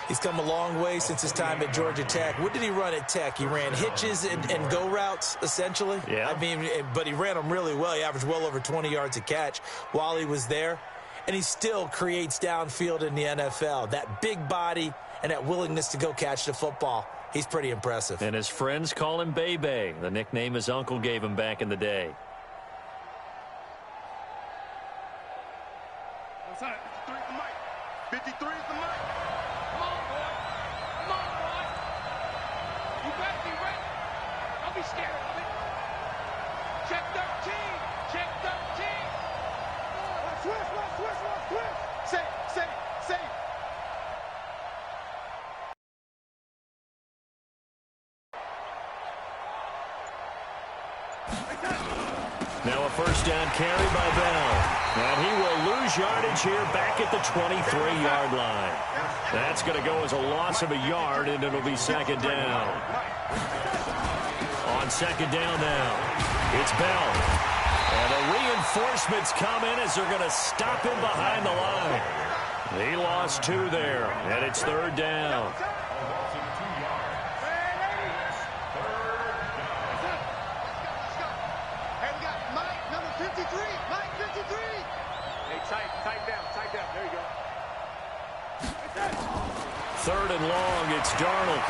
He's come a long way since his time at Georgia Tech. What did he run at Tech? He ran hitches and go routes, essentially. Yeah. I mean, but he ran them really well. He averaged well over 20 yards a catch while he was there. And he still creates downfield in the NFL. That big body and that willingness to go catch the football. He's pretty impressive. And his friends call him Bebe, the nickname his uncle gave him back in the day. Outside, 53 is the mic. 53 is the mic. Come on, boy. Come on, boy. You better be ready. Don't be scared of it. Check 13. Check 13. Switch. Say. Now a first down carry by Bell. And he will lose yardage here back at the 23-yard line. That's going to go as a loss of a yard, and it'll be 2nd down. on second down now. It's Bell. And the reinforcements come in as they're going to stop him behind the line. He lost 2 there, and it's third down. Hey, we got Mike, number 53. Mike, 53. Hey, tight down. There you go. Third and long, it's Darnold.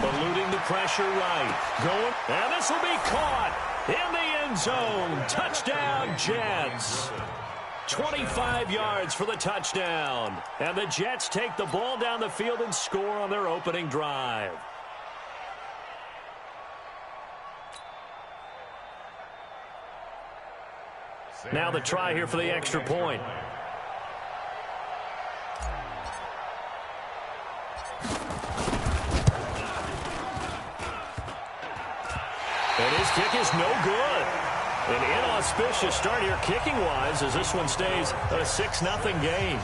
Eluding the pressure right. Going, and this will be caught in the end zone. Touchdown, Jets. 25 yards for the touchdown. And the Jets take the ball down the field and score on their opening drive. Now the try here for the extra point. And his kick is no good. An inauspicious start here kicking-wise as this one stays a 6-0 game.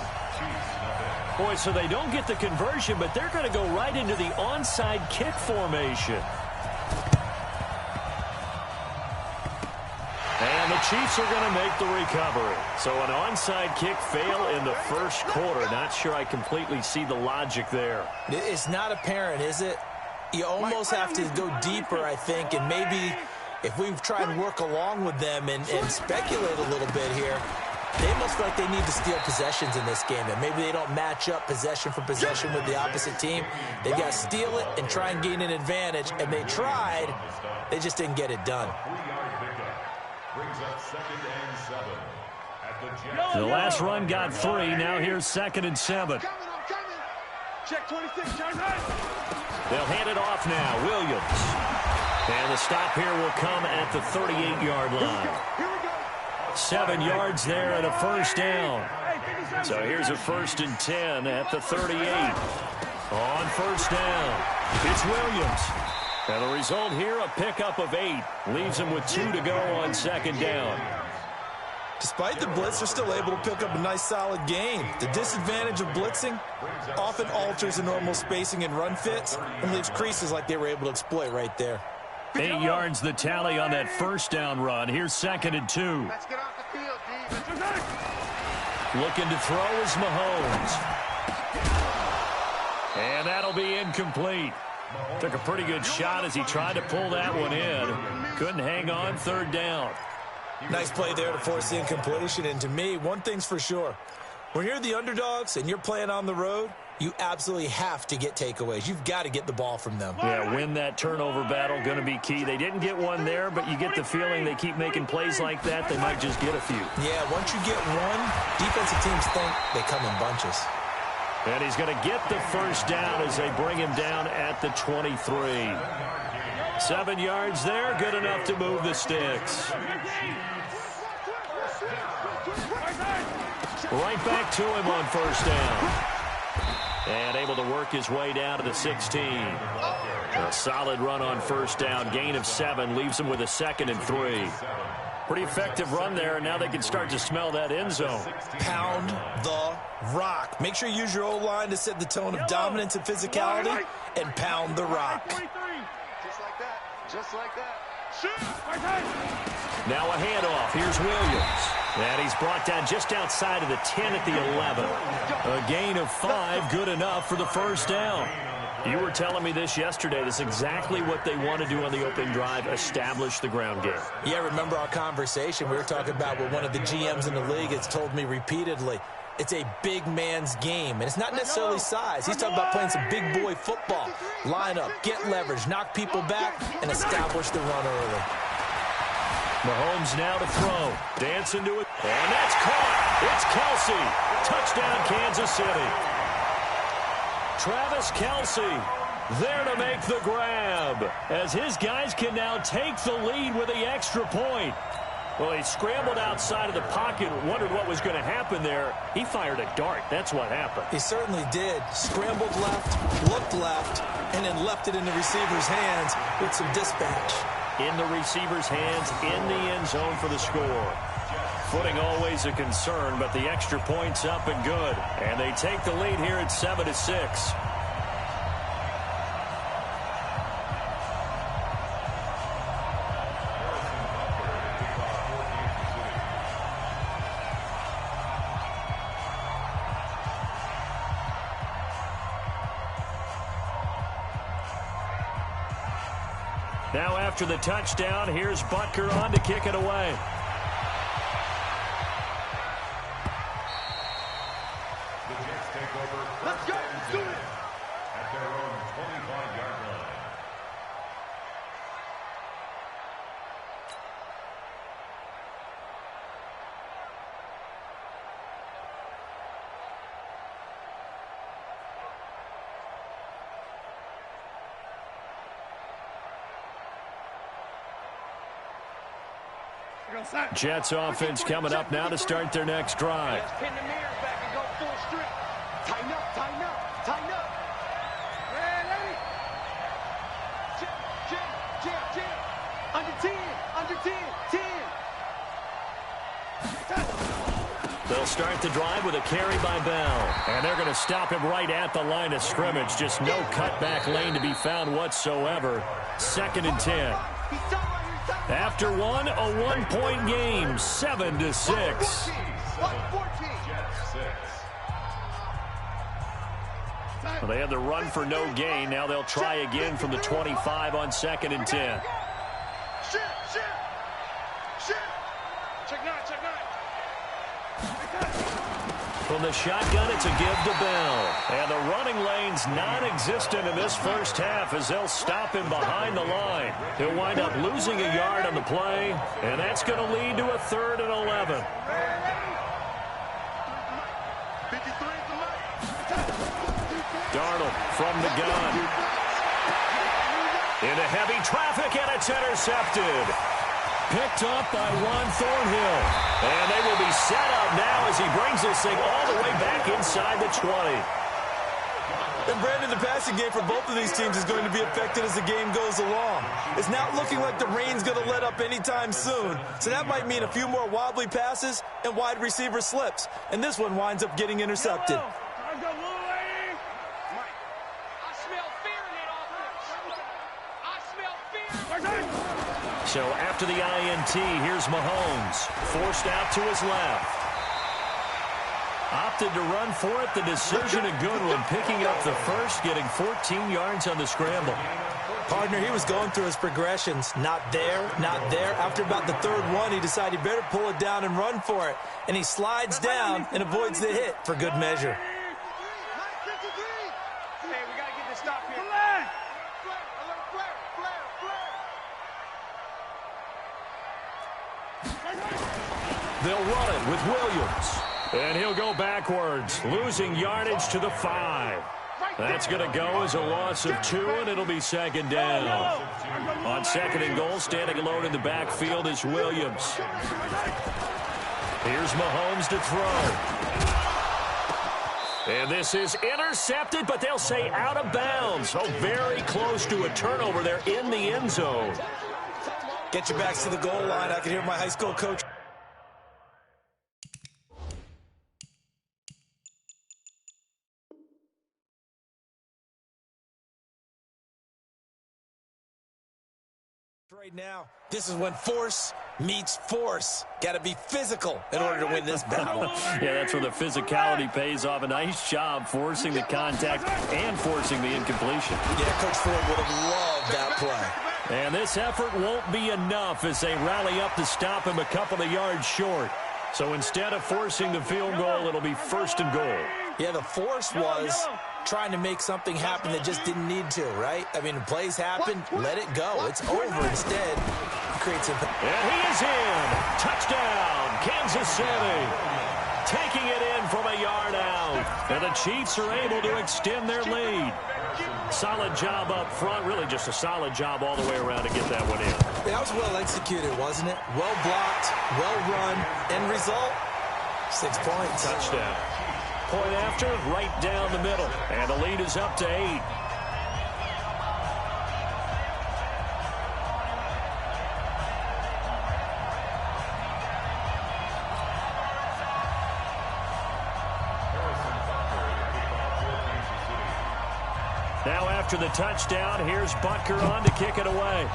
Boy, so they don't get the conversion, but they're going to go right into the onside kick formation. And the Chiefs are going to make the recovery. So an onside kick fail in the first quarter. Not sure I completely see the logic there. It's not apparent, is it? You almost have to go deeper, I think, and maybe if we try and work along with them and speculate a little bit here, they almost feel like they need to steal possessions in this game. And maybe they don't match up possession for possession with the opposite team. They got to steal it and try and gain an advantage. And they tried. They just didn't get it done. The last run got 3. Now here's 2nd and 7. Check 26, They'll hand it off now. Williams. And the stop here will come at the 38-yard line. 7 yards there and a first down. So here's a 1st and 10 at the 38. On first down, it's Williams. And the result here, a pickup of 8. Leaves him with 2 to go on second down. Despite the blitz, they're still able to pick up a nice, solid gain. The disadvantage of blitzing often alters the normal spacing and run fits and leaves creases like they were able to exploit right there. 8 yards the tally on that first down run. Here's 2nd and 2. Let's get off the field, D. Looking to throw is Mahomes. And that'll be incomplete. Took a pretty good shot as he tried to pull that one in. Couldn't hang on, third down. Nice play there to force the incompletion. And to me, one thing's for sure. When you're the underdogs and you're playing on the road, you absolutely have to get takeaways. You've got to get the ball from them. Yeah, win that turnover battle, going to be key. They didn't get one there, but you get the feeling they keep making plays like that, they might just get a few. Yeah, once you get one, defensive teams think they come in bunches. And he's going to get the first down as they bring him down at the 23. 7 yards there, good enough to move the sticks. Right back to him on first down. And able to work his way down to the 16. A solid run on first down. Gain of 7 leaves him with a 2nd and 3. Pretty effective run there, and now they can start to smell that end zone. Pound the rock. Make sure you use your O-line to set the tone of dominance and physicality, and pound the rock. Just like that. Just like that. Now a handoff. Here's Williams. And he's brought down just outside of the 10 at the 11. A gain of 5, good enough for the first down. You were telling me this yesterday. This is exactly what they want to do on the opening drive, establish the ground game. Yeah, remember our conversation? We were talking about what one of the GMs in the league has told me repeatedly. It's a big man's game, and it's not necessarily size. He's talking about playing some big boy football. Line up, get leverage, knock people back, and establish the run early. Mahomes now to throw. Dance into it. And that's caught. It's Kelsey. Touchdown, Kansas City. Travis Kelsey there to make the grab as his guys can now take the lead with the extra point. Well, he scrambled outside of the pocket, wondered what was going to happen there. He fired a dart. That's what happened. He certainly did. Scrambled left, looked left, and then left it in the receiver's hands with some dispatch. In the receiver's hands, in the end zone for the score. Footing always a concern, but the extra point's up and good. And they take the lead here at 7-6. Now after the touchdown, here's Butker on to kick it away. The Jets take over Let's go. first Do and 10 it. at their own 25-yard line. Jets offense coming up now to start their next drive. Let's pin the mirrors back and go full strip. Tighten up, tighten up, tighten up. Ready? Jam. Under 10. They'll start the drive with a carry by Bell. And they're going to stop him right at the line of scrimmage. Just no cutback lane to be found whatsoever. 2nd and 10. After one, a one-point game, 7-6. 14. Well, they had the run for no gain. Now they'll try again from the 25 on 2nd and 10. Shit. Check nine. From the shotgun, it's a give to Bell. And the running lane's non-existent in this first half as they'll stop him behind the line. He'll wind up losing a yard on the play, and that's going to lead to a 3rd and 11. 53 is the mic. Darnold from the gun. Into heavy traffic, and it's intercepted. Picked up by Juan Thornhill. And they will be set up now as he brings this thing all the way back inside the 20. And Brandon, the passing game for both of these teams is going to be affected as the game goes along. It's not looking like the rain's going to let up anytime soon. So that might mean a few more wobbly passes and wide receiver slips. And this one winds up getting intercepted. So after the INT, here's Mahomes. Forced out to his left. Opted to run for it. The decision a good one. Picking up the first, getting 14 yards on the scramble. Partner, he was going through his progressions. Not there. After about the 3rd one, he decided he better pull it down and run for it. And he slides down and avoids the hit for good measure. Hey, we got to get this stop here. They'll run it with Williams. And he'll go backwards, losing yardage to the 5. That's going to go as a loss of 2, and it'll be 2nd down. On 2nd and goal, standing alone in the backfield is Williams. Here's Mahomes to throw. And this is intercepted, but they'll say out of bounds. So very close to a turnover there in the end zone. Get your backs to the goal line. I can hear my high school coach. Right now, this is when force meets force. Got to be physical in order to win this battle. Yeah, that's where the physicality pays off. A nice job forcing the contact and forcing the incompletion. Yeah, Coach Ford would have loved that play. And this effort won't be enough as they rally up to stop him a couple of yards short. So instead of forcing the field goal, it'll be 1st and goal. Yeah, the force was trying to make something happen that just didn't need to, right? I mean, plays happen, let it go. It's over. Instead, it creates impact. And he is in. Touchdown, Kansas City. Taking it in from a yard out. And the Chiefs are able to extend their lead. Solid job up front. Really just a solid job all the way around to get that one in. That was well executed, wasn't it? Well blocked, well run. End result, 6 points. Touchdown. Point after, right down the middle. And the lead is up to 8. Now after the touchdown, here's Butker on to kick it away.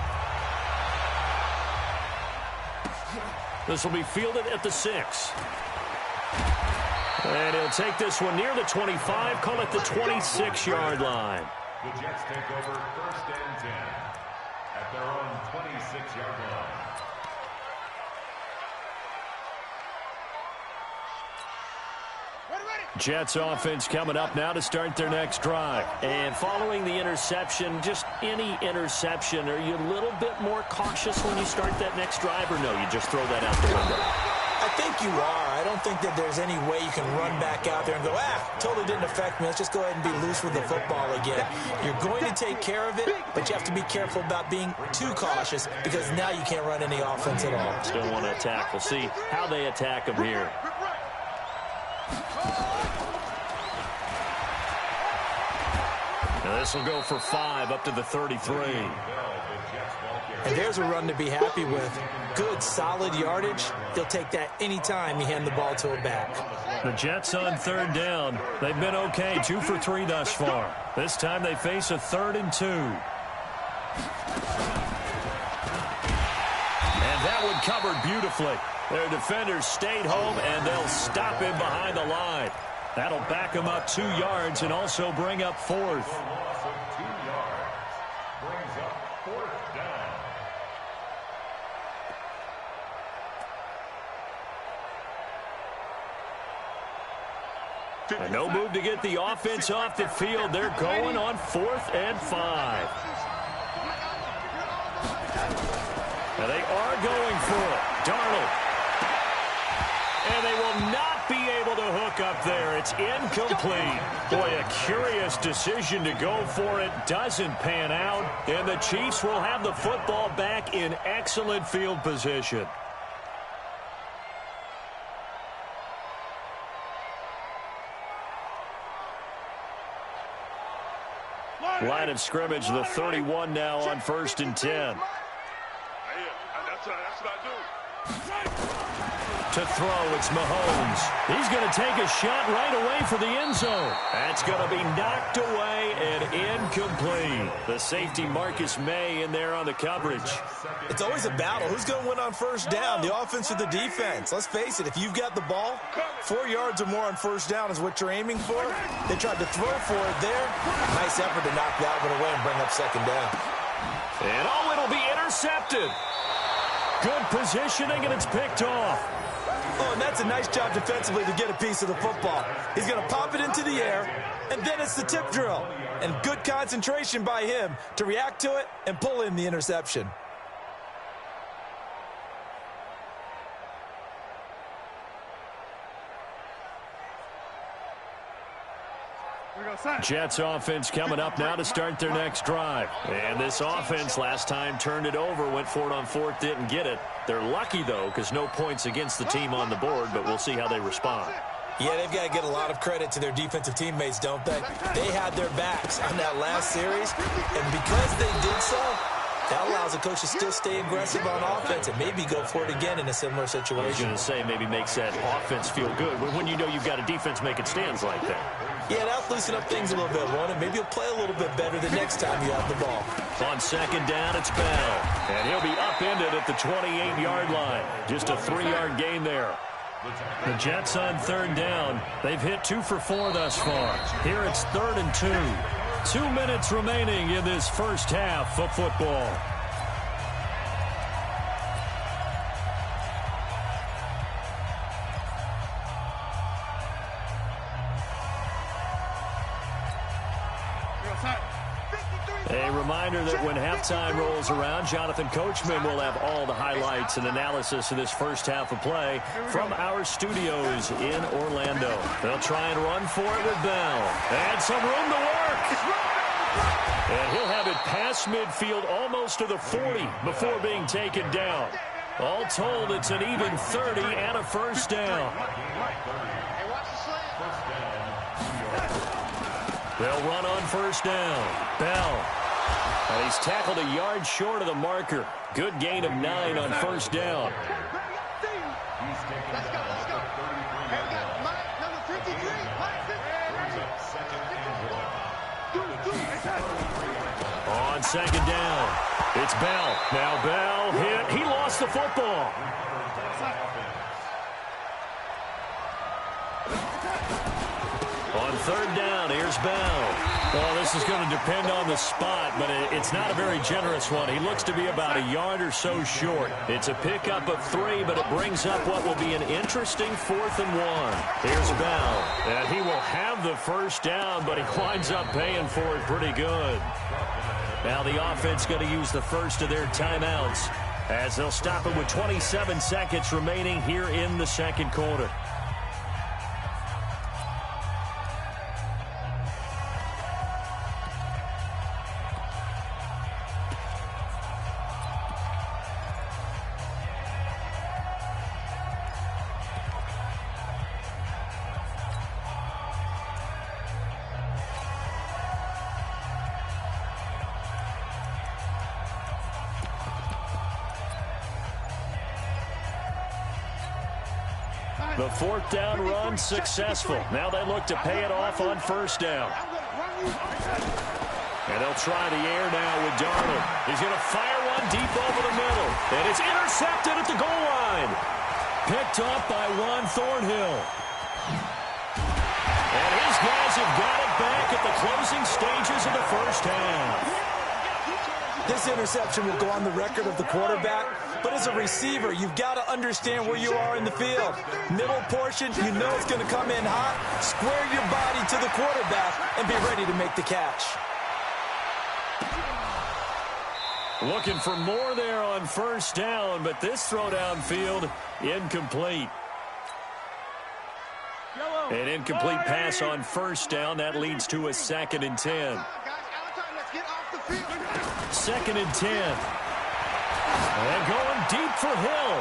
This will be fielded at the 6. And he'll take this one near the 25, call it the 26-yard line. The Jets take over 1st and 10 at their own 26-yard line. Jets offense coming up now to start their next drive. And following the interception, just any interception, are you a little bit more cautious when you start that next drive, or no, you just throw that out the window? I think you are. I don't think that there's any way you can run back out there and go, totally didn't affect me. Let's just go ahead and be loose with the football again. You're going to take care of it, but you have to be careful about being too cautious because now you can't run any offense at all. Still want to attack. We'll see how they attack them here. Now this will go for 5 up to the 33. And there's a run to be happy with. Good, solid yardage. He'll take that anytime you hand the ball to a back. The Jets on 3rd down. They've been okay, 2 for 3 thus far. This time they face a 3rd and 2. And that one covered beautifully. Their defenders stayed home, and they'll stop him behind the line. That'll back him up 2 yards and also bring up 4th. Loss of 2 yards brings up 4th down. And no move to get the offense off the field. They're going on 4th and 5. And they are going for it. Darnold. And they will not be able to hook up there. It's incomplete. Boy, a curious decision to go for it. Doesn't pan out. And the Chiefs will have the football back in excellent field position. Line of scrimmage, the 31 now on 1st and 10. That's what I do. To throw, it's Mahomes. He's going to take a shot right away for the end zone. That's going to be knocked away and incomplete. The safety Marcus May in there on the coverage. It's always a battle. Who's going to win on 1st down, the offense or the defense? Let's face it, if you've got the ball, 4 yards or more on 1st down is what you're aiming for. They tried to throw for it there. Nice effort to knock that one away and bring up 2nd down. And it'll be intercepted. Good positioning, and it's picked off. Oh, and that's a nice job defensively to get a piece of the football. He's going to pop it into the air, and then it's the tip drill. And good concentration by him to react to it and pull in the interception. Jets offense coming up now to start their next drive. And this offense last time turned it over, went for it on 4th, didn't get it. They're lucky, though, because no points against the team on the board, but we'll see how they respond. Yeah, they've got to get a lot of credit to their defensive teammates, don't they? They had their backs on that last series, and because they did so, that allows the coach to still stay aggressive on offense and maybe go for it again in a similar situation. I was going to say maybe makes that offense feel good when you know you've got a defense making stands like that. Yeah, that'll loosen up things a little bit, won't it? Maybe he'll play a little bit better the next time you have the ball. On 2nd down, it's Bell. And he'll be upended at the 28-yard line. Just a 3-yard gain there. The Jets on 3rd down. They've hit 2 for 4 thus far. Here it's 3rd and 2. 2 minutes remaining in this first half of football. A reminder that when halftime rolls around, Jonathan Coachman will have all the highlights and analysis of this first half of play from our studios in Orlando. They'll try and run for it with Bell. And some room to work. And he'll have it past midfield almost to the 40 before being taken down. All told, it's an even 30 and a 1st down. They'll run on 1st down. Bell. And he's tackled a yard short of the marker. Good gain of 9 on 1st down. He's taken down at the 33-yard line. Number 53. Brings up 2nd and 1. On 2nd down, it's Bell. Now Bell hit. He lost the football. On third down, here's Bell. Well, this is going to depend on the spot, but it's not a very generous one. He looks to be about a yard or so short. It's a pickup of 3, but it brings up what will be an interesting 4th and 1. Here's Bell, and he will have the first down, but he winds up paying for it pretty good. Now the offense going to use the first of their timeouts as they'll stop it with 27 seconds remaining here in the second quarter. The 4th down run successful. Now they look to pay it off on first down. And they'll try the air now with Darnold. He's going to fire one deep over the middle. And it's intercepted at the goal line. Picked up by Juan Thornhill. And his guys have got it back at the closing stages of the first half. This interception will go on the record of the quarterback, but as a receiver, you've got to understand where you are in the field. Middle portion, you know it's going to come in hot. Square your body to the quarterback and be ready to make the catch. Looking for more there on first down, but this throw downfield, incomplete. An incomplete pass on first down. That leads to a 2nd and 10. 2nd and 10. And going deep for Hill.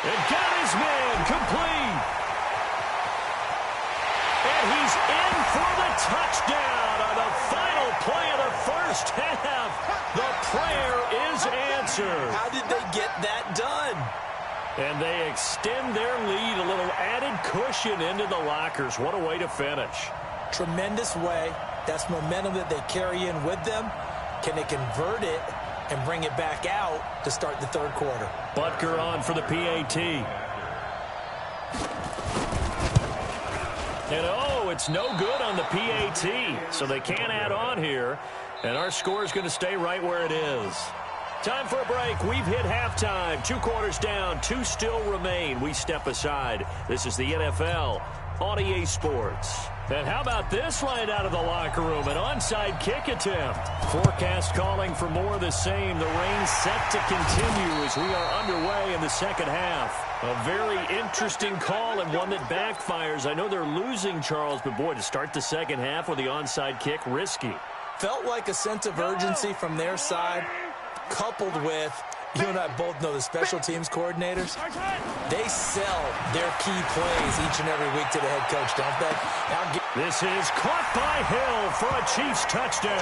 And got his man complete. And he's in for the touchdown on the final play of the first half. The prayer is answered. How did they get that done? And they extend their lead, a little added cushion into the lockers. What a way to finish. Tremendous way. That's momentum that they carry in with them. Can they convert it and bring it back out to start the third quarter? Butker on for the PAT. And it's no good on the PAT, so they can't add on here. And our score is going to stay right where it is. Time for a break. We've hit halftime. 2 quarters down, 2 still remain. We step aside. This is the NFL on EA Sports. And how about this right out of the locker room? An onside kick attempt. Forecast calling for more of the same. The rain set to continue as we are underway in the second half. A very interesting call and one that backfires. I know they're losing, Charles, but boy, to start the second half with the onside kick, risky. Felt like a sense of urgency from their side, coupled with, you and I both know the special teams coordinators, they sell their key plays each and every week to the head coach, don't they? This is caught by Hill for a Chiefs touchdown.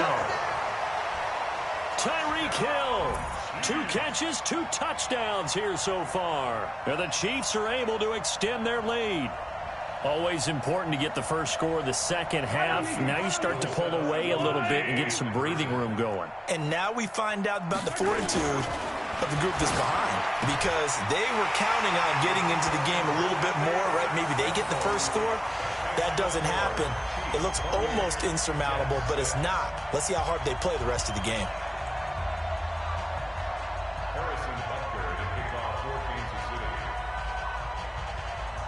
Tyreek Hill, 2 catches, 2 touchdowns here so far. And the Chiefs are able to extend their lead. Always important to get the first score of the second half. Now you start to pull away a little bit and get some breathing room going. And now we find out about the fortitude of the group that's behind, because they were counting on getting into the game a little bit more, right? Maybe they get the first score. That doesn't happen. It looks almost insurmountable, but it's not. Let's see how hard they play the rest of the game.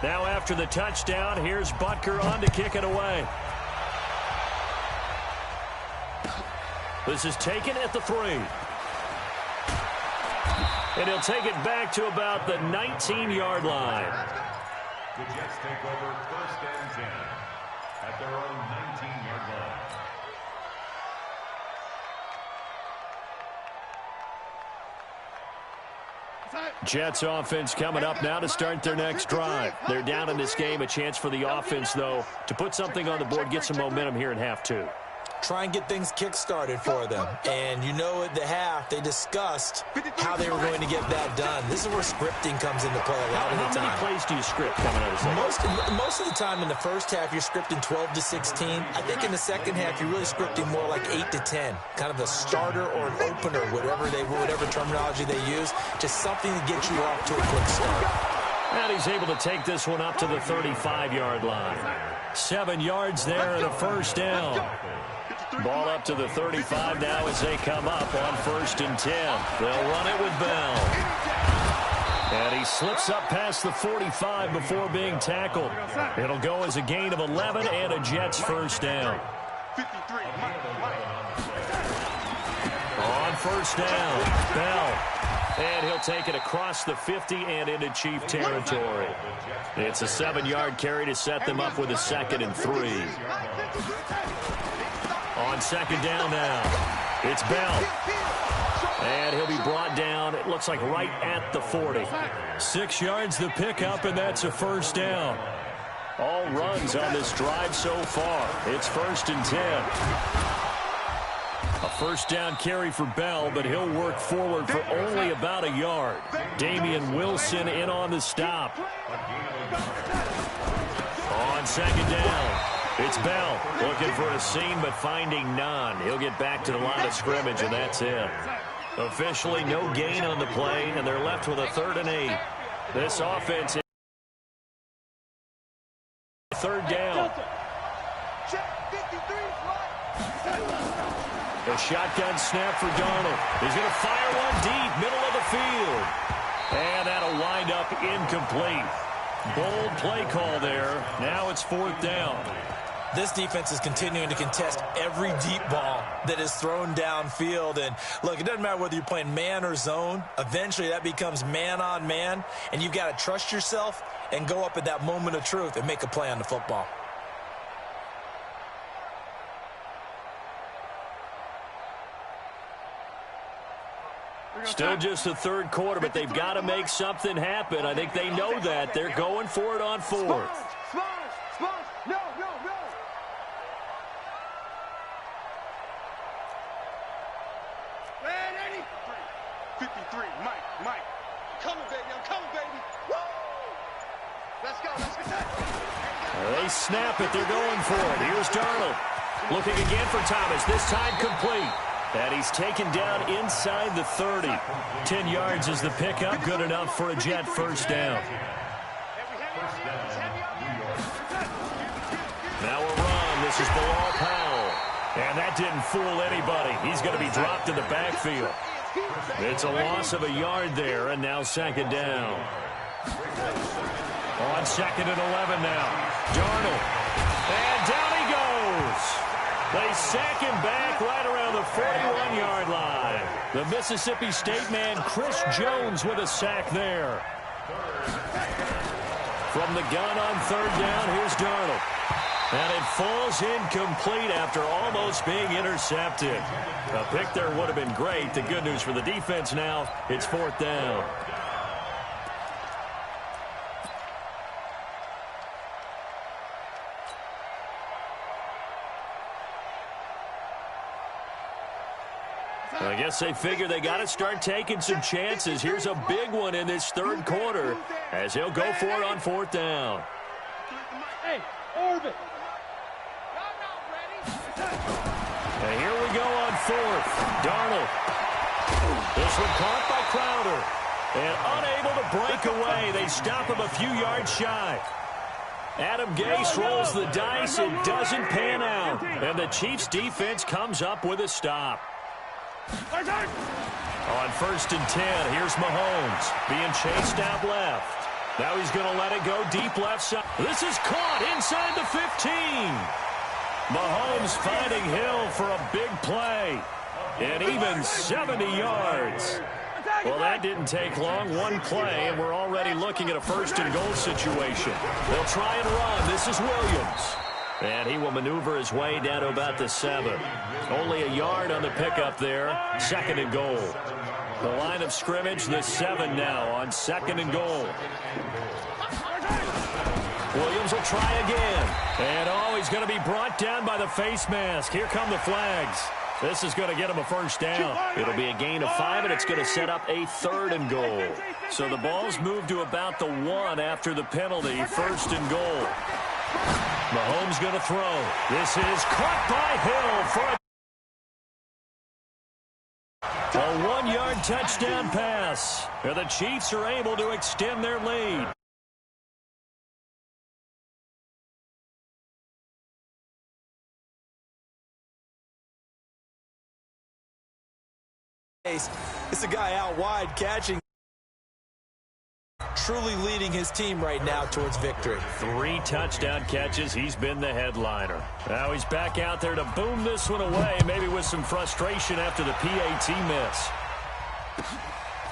Now after the touchdown, here's Butker on to kick it away. This is taken at the 3. And he'll take it back to about the 19-yard line. The Jets take over 1st and 10 at their own 19-yard line. Jets offense coming up now to start their next drive. They're down in this game. A chance for the offense, though, to put something on the board, get some momentum here in half 2. Try and get things kick-started for them. And you know at the half, they discussed how they were going to get that done. This is where scripting comes into play a lot of the time. How many plays do you script coming out of the second? Most of the time in the first half, you're scripting 12 to 16. I think in the second half, you're really scripting more like 8 to 10. Kind of a starter or an opener, whatever terminology they use. Just something to get you off to a quick start. And he's able to take this one up to the 35-yard line. 7 yards there and a first down. Ball up to the 35 now as they come up on 1st and 10. They'll run it with Bell. And he slips up past the 45 before being tackled. It'll go as a gain of 11 and a Jets first down. On 1st down, Bell. And he'll take it across the 50 and into Chief territory. It's a 7-yard carry to set them up with a 2nd and 3. On 2nd down now, it's Bell. And he'll be brought down, it looks like right at the 40. 6 yards the pickup, and that's a first down. All runs on this drive so far. It's 1st and 10. A first down carry for Bell, but he'll work forward for only about a yard. Damian Wilson in on the stop. On 2nd down, it's Bell looking for a seam but finding none. He'll get back to the line of scrimmage, and that's it. Officially no gain on the play, and they're left with a 3rd and 8. This offense is 3rd down. A shotgun snap for Darnold. He's going to fire one deep, middle of the field. And that'll wind up incomplete. Bold play call there. Now it's 4th down. This defense is continuing to contest every deep ball that is thrown downfield. And, look, it doesn't matter whether you're playing man or zone. Eventually that becomes man on man. And you've got to trust yourself and go up at that moment of truth and make a play on the football. Still just the 3rd quarter, but they've got to make something happen. I think they know that. They're going for it on 4th. No. Ready? 53, Mike. I'm coming, baby. Woo! Let's go. They snap it. They're going for it. Here's Darnold. Looking again for Thomas. This time complete. And he's taken down inside the 30. 10 yards is the pickup. Good enough for a Jet first down. Now a run. This is Bilal Powell. And that didn't fool anybody. He's going to be dropped in the backfield. It's a loss of a yard there, and now 2nd down. On 2nd and 11 now. Darnold. And down he goes. They sack him back right around the 41-yard line. The Mississippi State man, Chris Jones, with a sack there. From the gun on 3rd down, here's Darnold. And it falls incomplete after almost being intercepted. A pick there would have been great. The good news for the defense now, it's 4th down. I guess they figure they got to start taking some chances. Here's a big one in this 3rd quarter as he'll go for it on 4th down. Hey, orbit. And here we go on 4th. Darnold. This one caught by Crowder. And unable to break away. They stop him a few yards shy. Adam Gase rolls the dice. It doesn't pan out. And the Chiefs defense comes up with a stop. On 1st and 10, here's Mahomes being chased out left. Now he's going to let it go deep left side. This is caught inside the 15. Mahomes finding Hill for a big play. And even 70 yards. Well, that didn't take long. One play, and we're already looking at a 1st and goal situation. They'll try and run. This is Williams. And he will maneuver his way down to about the 7. Only a yard on the pickup there. 2nd and goal. The line of scrimmage, the 7 now on 2nd and goal. Williams will try again. And, he's going to be brought down by the face mask. Here come the flags. This is going to get him a first down. It'll be a gain of 5, and it's going to set up a 3rd and goal. So the ball's moved to about the 1 after the penalty. 1st and goal. Mahomes going to throw. This is caught by Hill for a 1-yard touchdown pass. And the Chiefs are able to extend their lead. It's a guy out wide catching. Truly leading his team right now towards victory. 3 touchdown catches. He's been the headliner. Now he's back out there to boom this one away, maybe with some frustration after the PAT miss.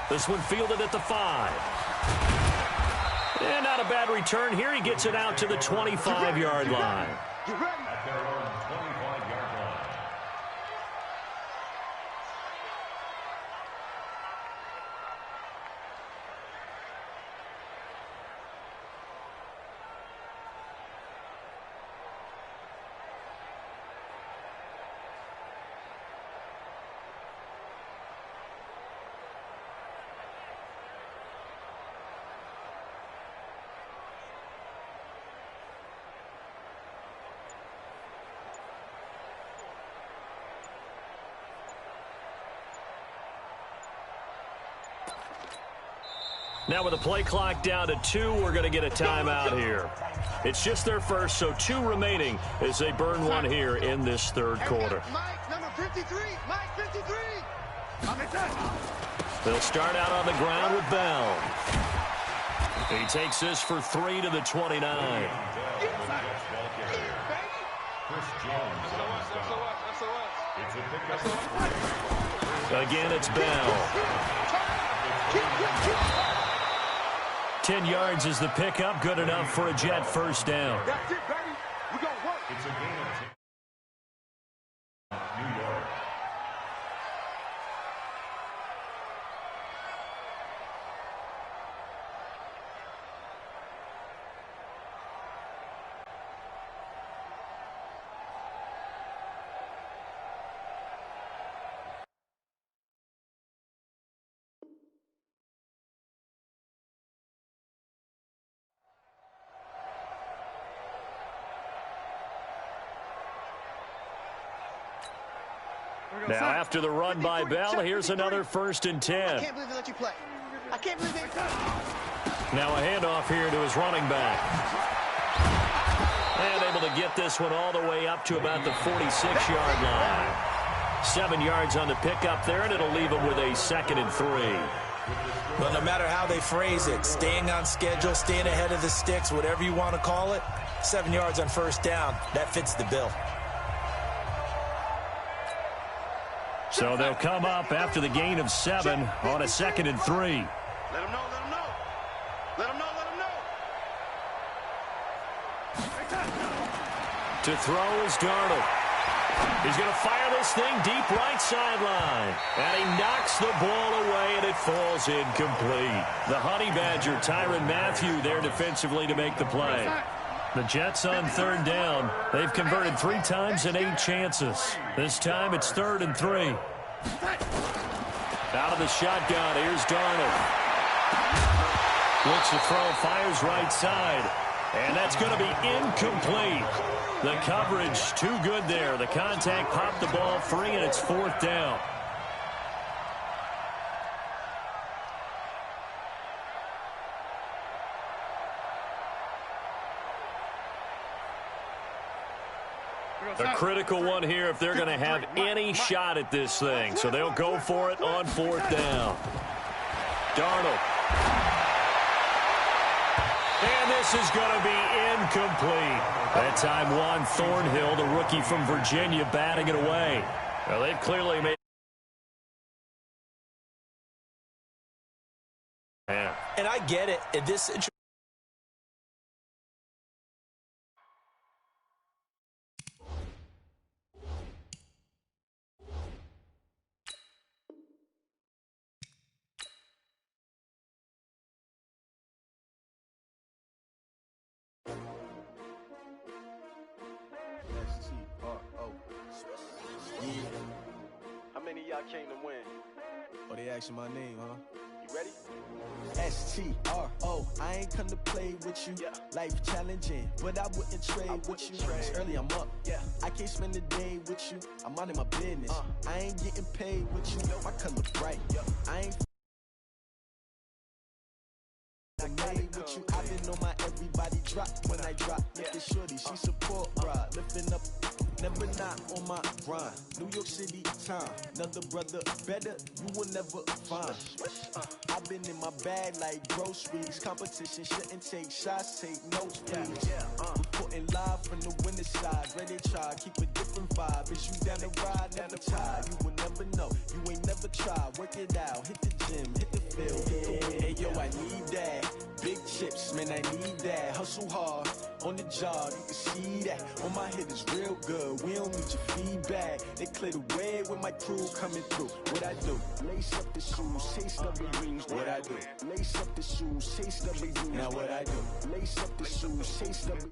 This one fielded at the 5. And not a bad return here. He gets it out to the 25-yard line. You ready? At their own 25-yard line. Now with the play clock down to 2, we're going to get a timeout here. It's just their first, so 2 remaining as they burn one here in this third quarter. Mike, number 53. Mike, 53. They'll start out on the ground with Bell. He takes this for 3 to the 29. Again, it's Bell. 10 yards is the pickup. Good enough for a Jet first down. That's it, baby. We gonna work. It's a gain of 10. New York. Now after the run by Bell, here's another 1st and 10. I can't believe they let you play. I can't believe they... Now a handoff here to his running back. And able to get this one all the way up to about the 46-yard line. 7 yards on the pickup there, and it'll leave him with a 2nd and 3. Well, no matter how they phrase it, staying on schedule, staying ahead of the sticks, whatever you want to call it, 7 yards on first down, that fits the bill. So they'll come up after the gain of 7 on a 2nd and 3. Let him know, let him know. Let him know, let him know. To throw is Darnold. He's going to fire this thing deep right sideline. And he knocks the ball away, and it falls incomplete. The Honey Badger, Tyrann Mathieu, there defensively to make the play. The Jets on 3rd down. They've converted 3 times in 8 chances. This time it's 3rd and 3. Out of the shotgun, here's Darnold. Looks to throw, fires right side. And that's going to be incomplete. The coverage too good there. The contact popped the ball free, and it's 4th down. A critical one here if they're going to have any shot at this thing. So they'll go for it on 4th down. Darnold. And this is going to be incomplete. That time Juan Thornhill, the rookie from Virginia, batting it away. Well, they've clearly made... Yeah. And I get it. In this situation, How many of y'all came to win? Oh, they asking my name, huh? You ready? S-T-R-O, I ain't come to play with you. Life challenging, but I wouldn't trade with you. It's early, I'm up. I can't spend the day with you. I'm minding my business. I ain't getting paid with you. My color bright. I ain't made with you. I've been on my everybody drop when I drop. Look at shorty, she support rod. Lifting up never not on my grind. New York City time, another brother better, you will never find. I've been in my bag like groceries. Competition shouldn't take shots, take notes, please. Reporting live from the winter side, ready to try, keep a different vibe. Is you down the ride, never tired. You will never know, you ain't never tried. Work it out, hit the gym, hit the field, hit the wind. Hey yo, I need that. Big chips, man, I need that. Hustle hard on the job, you can see that. On my head is real good, we don't need your feedback. They clear the way with my crew coming through. What I do? Lace up the shoes, chase W's. What I do? Lace up the shoes, chase W's. Now what I do? Lace up the shoes, chase W's.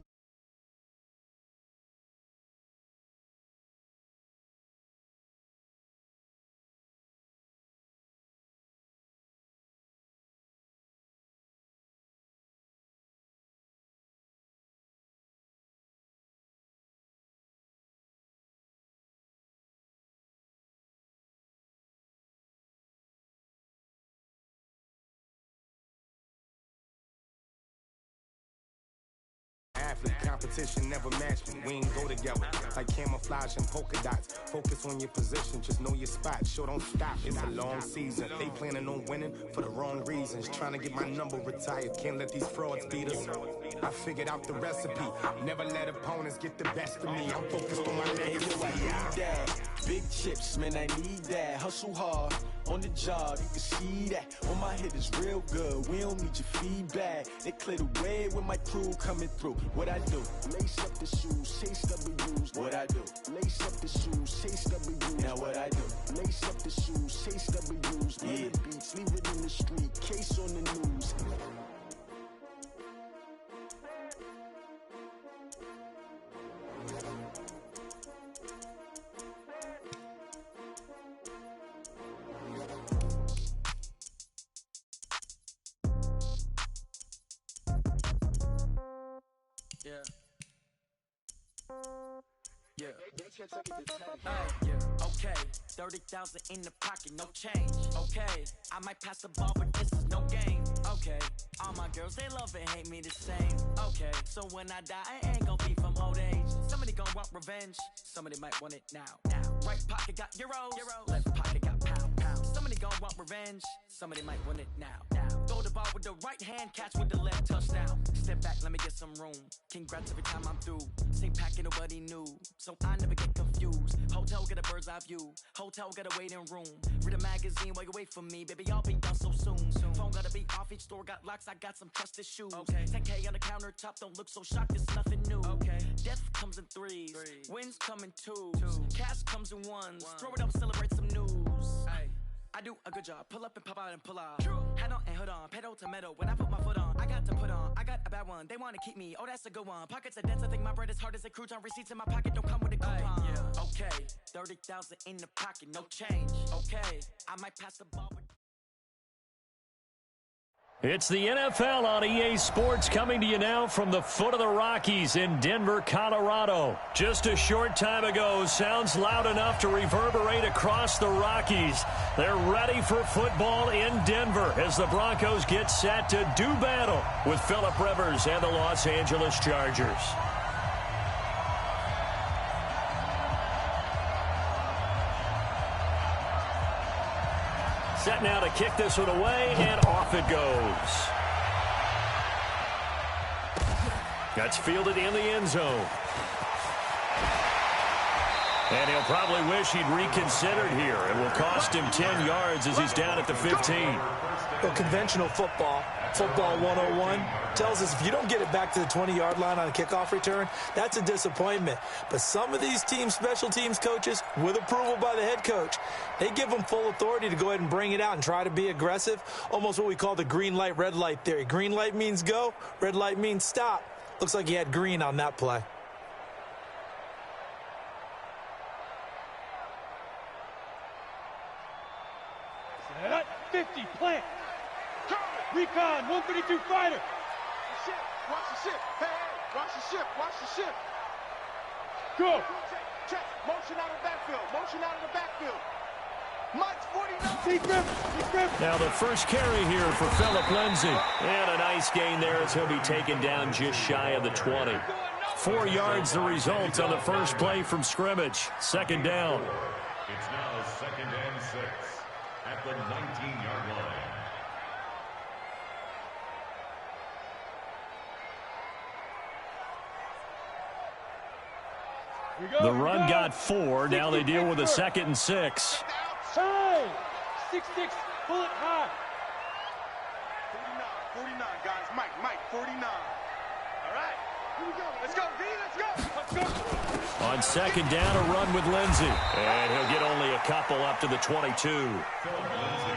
Athlete competition never match me. We ain't go together like camouflage and polka dots. Focus on your position, just know your spot. Sure, don't stop. It's a long season. They planning on winning for the wrong reasons. Trying to get my number retired. Can't let these frauds beat us. I figured out the recipe. Never let opponents get the best of me. I'm focused on my legacy. I need that. Big chips, man, I need that. Hustle hard on the job, you can see that. On my head is real good, we don't need your feedback. They clear the way with my crew coming through. What I do? Lace up the shoes, chase W's. What I do? Lace up the shoes, chase W's. Now what I do? Lace up the shoes, chase W's. Yeah, beats, leave it in the street, case on the news. Okay, 30,000 in the pocket, no change. Okay, I might pass the ball, but this is no game. Okay, all my girls, they love and hate me the same. Okay, so when I die, I ain't gon' be from old age. Somebody gon' want revenge, somebody might want it now. Right pocket got euros, left pocket got pounds. Somebody gon' want revenge, somebody might want it now. Throw the ball with the right hand, catch with the left, touchdown. Step back, let me get some room. Congrats every time I'm through. Same packet, nobody knew, so I never get confused. Hotel get a bird's eye view. Hotel got a waiting room. Read a magazine while you wait for me, baby. I'll be done so soon. Phone gotta be off. Each store got locks. I got some trusted shoes. 10K on the countertop. Don't look so shocked. It's nothing new. Death comes in threes. Wins come in twos. Cash comes in ones. Throw it up, celebrate some news. I do a good job. Pull up and pop out and pull out. Hat on and hood on. Pedal to metal. When I put my foot on, I got to put on. I got a bad one. They want to keep me. Oh, that's a good one. Pockets are dense. I think my bread is hard as a crouton. Receipts in my pocket don't come with a coupon. Okay, 30,000 in the pocket, no change. Okay, I might pass the ball. It's the NFL on EA Sports coming to you now from the foot of the Rockies in Denver, Colorado. Just a short time ago, sounds loud enough to reverberate across the Rockies. They're ready for football in Denver as the Broncos get set to do battle with Phillip Rivers and the Los Angeles Chargers. Set now to kick this one away, and off it goes. That's fielded in the end zone. And he'll probably wish he'd reconsidered here. It will cost him 10 yards as he's down at the 15. Well, conventional football 101, tells us if you don't get it back to the 20-yard line on a kickoff return, that's a disappointment. But some of these teams, special teams coaches, with approval by the head coach, they give them full authority to go ahead and bring it out and try to be aggressive, almost what we call the green light, red light theory. Green light means go, red light means stop. Looks like he had green on that play. Set, 50, plant. Recon, 132 fighter. Watch the ship. Hey, watch the ship. Watch the ship. Go. Check. Motion out of the backfield. Motion out of the backfield. Mike's 49. Deep grip. Now the first carry here for Phillip Lindsay. And a nice gain there as he'll be taken down just shy of the 20. 4 yards the result on the first play from scrimmage. Second down. It's now 2nd and 6 at the 19-yard line. The run got 4. Now they deal with a 2nd and 6. Hey! 6-6, pull it high. 49, guys. Mike, 49. All right, here we go. Let's go, D, let's go. Let's go. On 2nd down, a run with Lindsey. And he'll get only a couple up to the 22.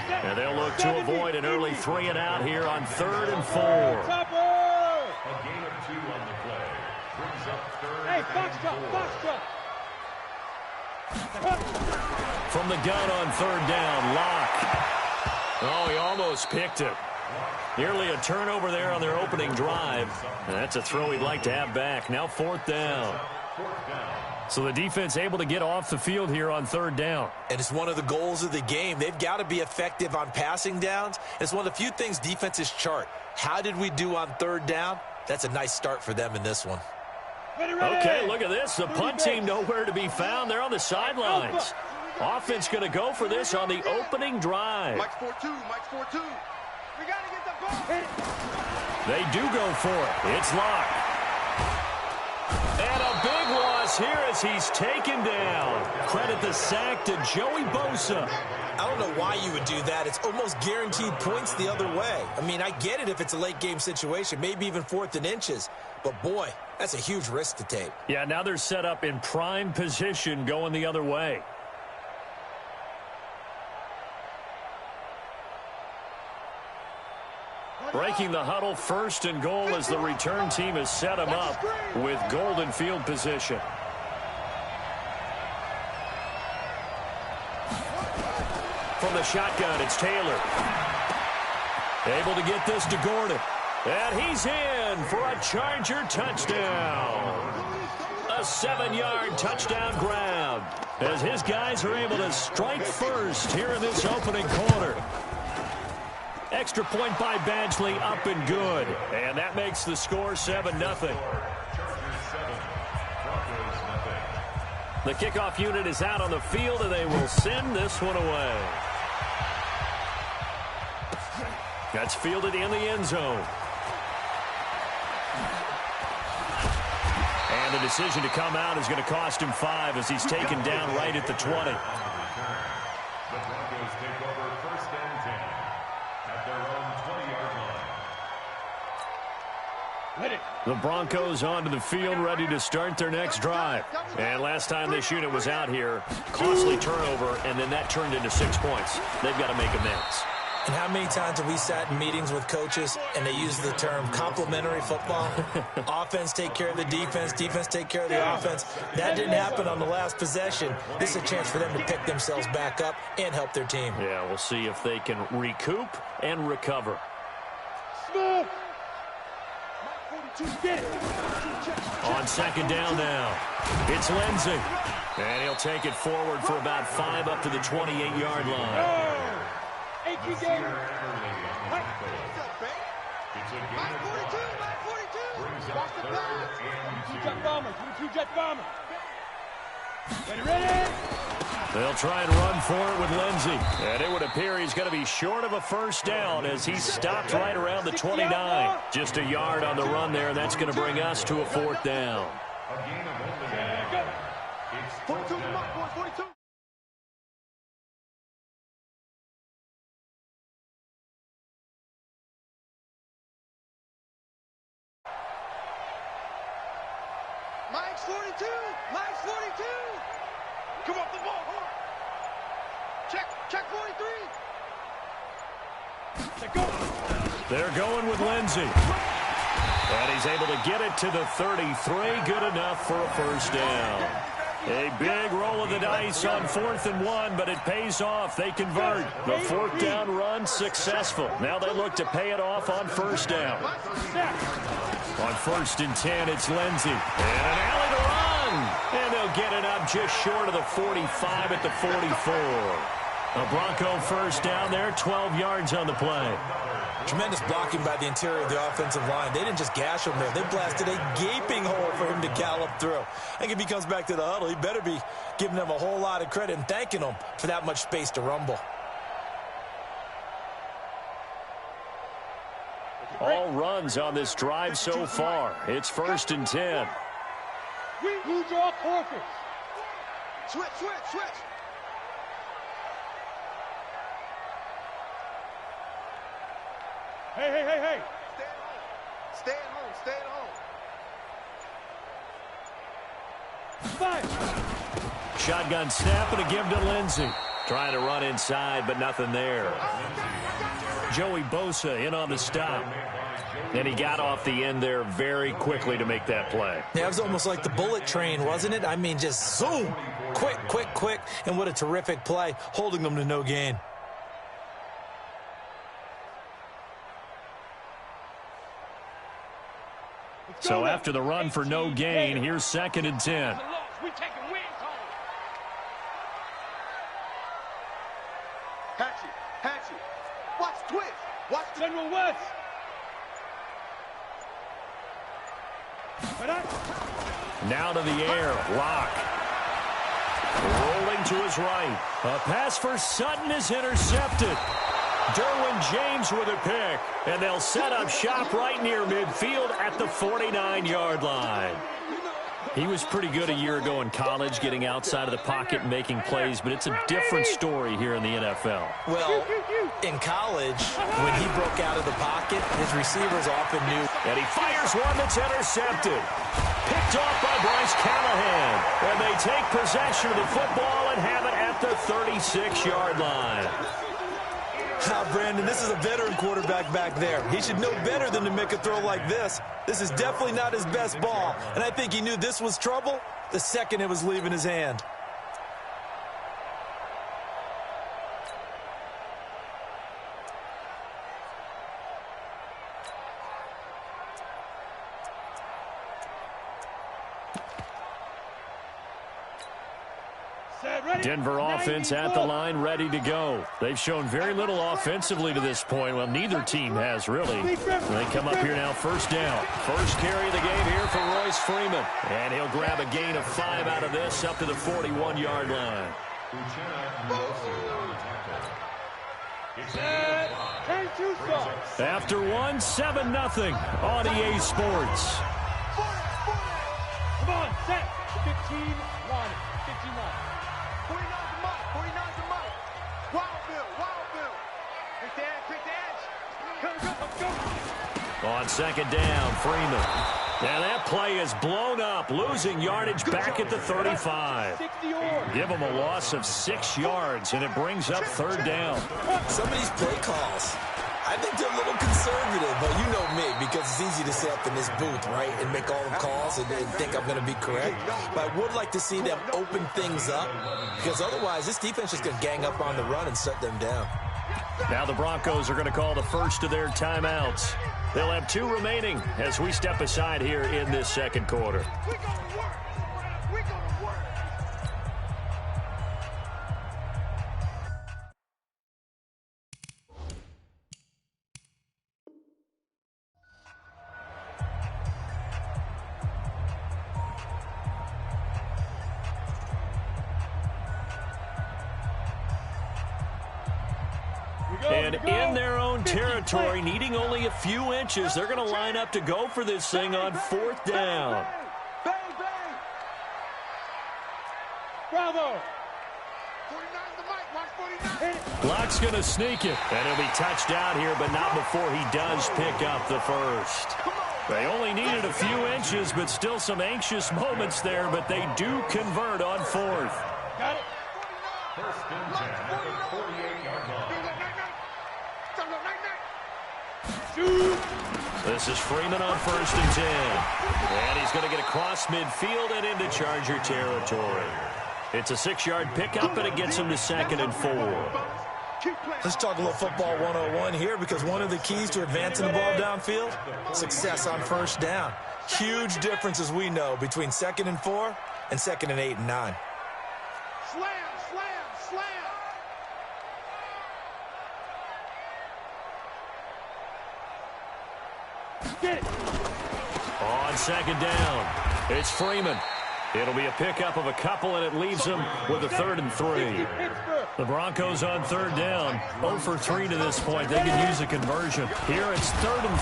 And they'll look to avoid an early 3 and out here on 3rd and 4. A gain of 2 on the play. Brings up 3rd Hey, and 4. Foxtrot. From the gun on 3rd down, Locke. Oh, he almost picked it. Nearly a turnover there on their opening drive. And that's a throw he'd like to have back. Now 4th down. So the defense able to get off the field here on 3rd down. And it's one of the goals of the game. They've got to be effective on passing downs. It's one of the few things defenses chart. How did we do on 3rd down? That's a nice start for them in this one. Okay, look at this. The punt team nowhere to be found. They're on the sidelines. Offense going to go for this on the opening drive. Mike's 4-2, Mike's 4-2. We got to get the ball. They do go for it. It's Locke. And a big loss here as he's taken down. Credit the sack to Joey Bosa. I don't know why you would do that. It's almost guaranteed points the other way. I mean, I get it if it's a late game situation, maybe even 4th and inches. But, boy, that's a huge risk to take. Yeah, now they're set up in prime position going the other way. Breaking the huddle, 1st and goal as the return team has set them up with golden field position. From the shotgun, it's Taylor. Able to get this to Gordon. And he's in for a Charger touchdown. A 7-yard touchdown grab as his guys are able to strike first here in this opening quarter. Extra point by Badgley, up and good. And that makes the score 7-0. The kickoff unit is out on the field, and they will send this one away. That's fielded in the end zone. And the decision to come out is going to cost him 5 as he's taken down right at the 20. The Broncos take over 1st and 10 at their own 20-yard line. The Broncos onto the field, ready to start their next drive. And last time this unit was out here, costly turnover, and then that turned into 6 points. They've got to make amends. And how many times have we sat in meetings with coaches and they use the term complementary football? Offense take care of the defense, defense take care of the offense. That didn't happen on the last possession. This is a chance for them to pick themselves back up and help their team. Yeah, we'll see if they can recoup and recover. On 2nd down now, it's Lindsey. And he'll take it forward for about 5 up to the 28-yard line. Hey, Mike 42, Mike 42. Watch the pass. Two-jet bomber, two-jet bomber. Ready? They'll try and run for it with Lindsey. And it would appear he's going to be short of a 1st down as he stopped right around the 29. Just a yard on the run there, and that's going to bring us to a 4th down. A gain of only 1. It's 42, Mike, 42. Mike's 42! Mike's 42! Come off the ball, hard! Check 43! They're going with Lindsey. And he's able to get it to the 33. Good enough for a 1st down. A big roll of the dice on 4th and 1, but it pays off. They convert. The 4th down run successful. Now they look to pay it off on 1st down. On 1st and 10, it's Lindsey. And an alley to run. And they'll get it up just short of the 45 at the 44. A Bronco first down there, 12 yards on the play. Tremendous blocking by the interior of the offensive line. They didn't just gash him there. They blasted a gaping hole for him to gallop through. I think if he comes back to the huddle, he better be giving them a whole lot of credit and thanking them for that much space to rumble. All runs on this drive so far. It's 1st and 10. We draw forfeits. Switch. Hey. Stay at home. Fine. Shotgun snap and a give to Lindsey. Trying to run inside, but nothing there. Joey Bosa in on the stop. And he got off the end there very quickly to make that play. Yeah, it was almost like the bullet train, wasn't it? I mean, just zoom. Quick. And what a terrific play, holding them to no gain. So after the run for no gain, here's 2nd and 10. We taking wins home. Hatchet. Watch twitch. General West. Now to the air. Lock. Rolling to his right. A pass for Sutton is intercepted. Derwin James with a pick. And they'll set up shop right near midfield at the 49-yard line. He was pretty good a year ago in college, getting outside of the pocket and making plays, but it's a different story here in the NFL. Well, in college, when he broke out of the pocket, his receivers often knew. And he fires one that's intercepted. Picked off by Bryce Callahan. And they take possession of the football and have it at the 36-yard line. Brandon, this is a veteran quarterback back there. He should know better than to make a throw like this. This is definitely not his best ball, and I think he knew this was trouble the second it was leaving his hand. Denver offense at the line, ready to go. They've shown very little offensively to this point. Well, neither team has, really. They come up here now, 1st down. First carry of the game here for Royce Freeman. And he'll grab a gain of 5 out of this up to the 41-yard line. After one, 7-0 on EA Sports. Come on, set. 15 line. 15 line. 49's the mic. Wild Bill. Quick dash. Go. On 2nd down, Freeman. And that play is blown up, losing yardage back at the 35. Give him a loss of 6 yards, and it brings up 3rd down. Some of these play calls, I think they're a little conservative, but you know me, because it's easy to sit up in this booth, right, and make all the calls and think I'm going to be correct. But I would like to see them open things up, because otherwise this defense is going to gang up on the run and shut them down. Now the Broncos are going to call the first of their timeouts. They'll have 2 remaining as we step aside here in this 2nd quarter. And in their own territory, needing only a few inches, they're going to line up to go for this thing on 4th down. Bravo. 49's the mic. Watch 49. Lock's going to sneak it. And he'll be touched out here, but not before he does pick up the first. They only needed a few inches, but still some anxious moments there, but they do convert on 4th. Got it. 1st and 10 at the 48-yard line. This is Freeman on 1st and 10. And he's going to get across midfield and into Charger territory. It's a 6-yard pickup, and it gets him to 2nd and 4. Let's talk a little football 101 here, because one of the keys to advancing the ball downfield, success on 1st down. Huge difference, as we know, between 2nd and 4 and 2nd and 8 and 9. Slam. Get it. On second down, it's Freeman. It'll be a pickup of a couple, and it leaves them with a 3rd and 3. The Broncos on 3rd down, 0 for 3 to this point. They can use a conversion. Here it's 3rd and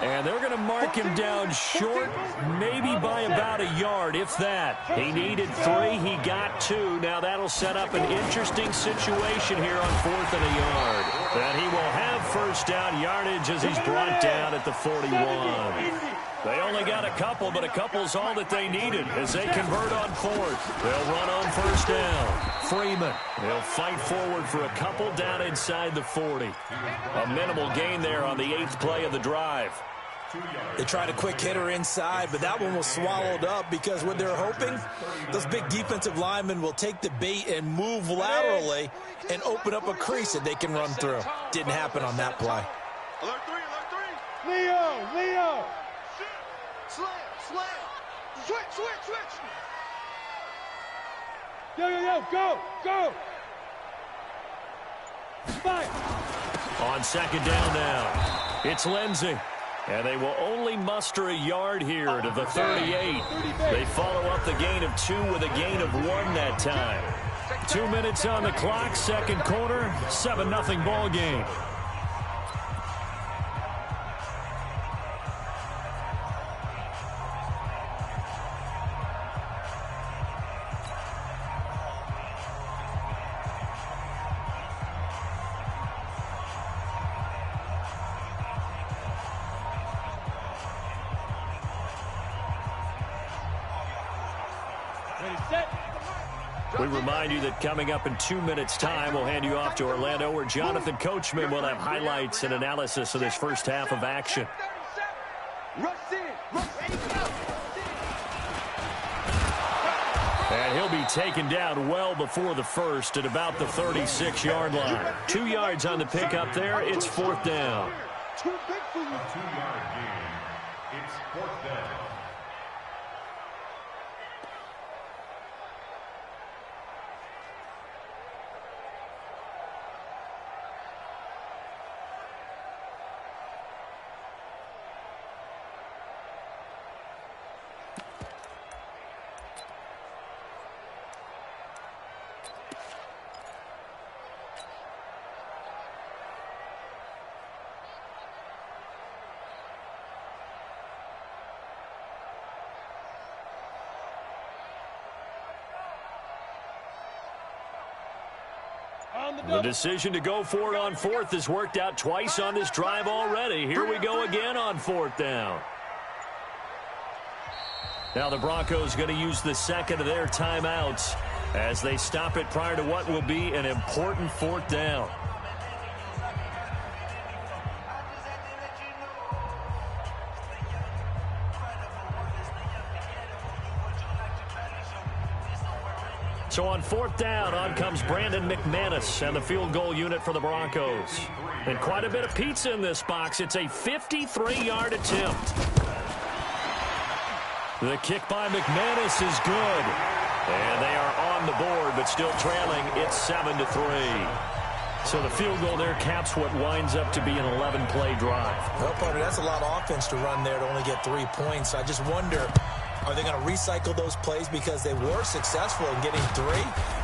3, and they're going to mark him down short, maybe by about a yard, if that. He needed 3. He got 2. Now that'll set up an interesting situation here on 4th and a yard. And he will have first down yardage as he's brought down at the 41. They only got a couple, but a couple's all that they needed as they convert on 4th. They'll run on first down. Freeman, they'll fight forward for a couple down inside the 40. A minimal gain there on the 8th play of the drive. They tried a quick hitter inside, but that one was swallowed up because what they're hoping, those big defensive linemen will take the bait and move laterally and open up a crease that they can run through. Didn't happen on that play. Alert 3, alert 3. Leo. Slam. Switch. Yo, go. Fire. On second down now, it's Lindsey. And they will only muster a yard here to the 38. They follow up the gain of 2 with a gain of 1 that time. 2 minutes on the clock, second quarter, 7-0 ball game. We remind you that coming up in 2 minutes' time, we'll hand you off to Orlando, where Jonathan Coachman will have highlights and analysis of this first half of action. And he'll be taken down well before the first at about the 36-yard line. 2 yards on the pickup there. It's 4th down. Too big for you. A 2-yard gain. It's 4th down. The decision to go for it on 4th has worked out twice on this drive already. Here we go again on 4th down. Now the Broncos going to use the second of their timeouts as they stop it prior to what will be an important 4th down. So on 4th down, on comes Brandon McManus and the field goal unit for the Broncos. And quite a bit of pizza in this box. It's a 53-yard attempt. The kick by McManus is good. And they are on the board, but still trailing. It's 7-3. So the field goal there caps what winds up to be an 11-play drive. Well, partner, that's a lot of offense to run there to only get 3 points. I just wonder, are they going to recycle those plays because they were successful in getting 3?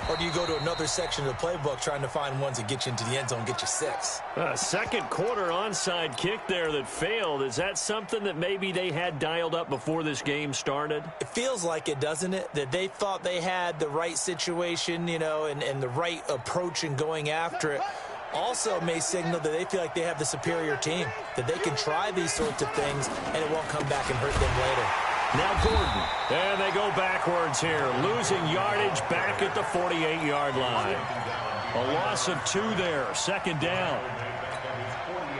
Or do you go to another section of the playbook trying to find ones that get you into the end zone and get you 6? Second quarter onside kick there that failed. Is that something that maybe they had dialed up before this game started? It feels like it, doesn't it? That they thought they had the right situation, you know, and the right approach in going after it. Also may signal that they feel like they have the superior team, that they can try these sorts of things and it won't come back and hurt them later. Now Gordon, and they go backwards here, losing yardage back at the 48-yard line. A loss of 2 there, second down.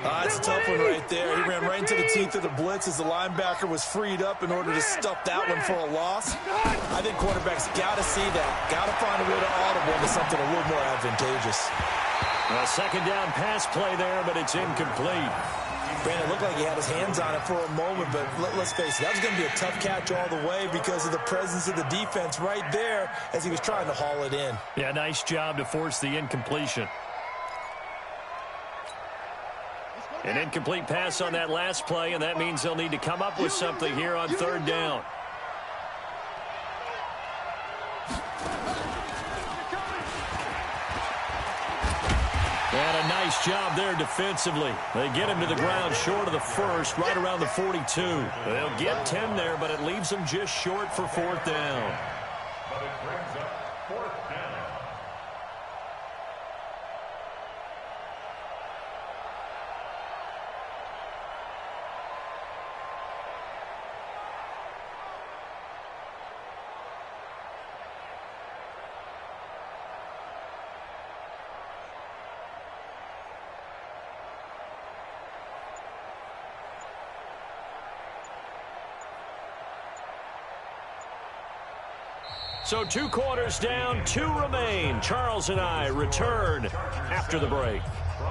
That's a tough one right there. He ran right into the teeth of the blitz as the linebacker was freed up in order to stuff that one for a loss. I think quarterbacks got to see that, got to find a way to audible into something a little more advantageous. A second down pass play there, but it's incomplete. Brandon, looked like he had his hands on it for a moment, but let's face it, that was going to be a tough catch all the way because of the presence of the defense right there as he was trying to haul it in. Yeah, nice job to force the incompletion. An incomplete pass on that last play, and that means they'll need to come up with something here on third down. And a nice job there defensively. They get him to the ground short of the first, right around the 42. They'll get 10 there, but it leaves them just short for fourth down. But it brings up fourth down. So 2 quarters down, 2 remain. Charles and I return after the break.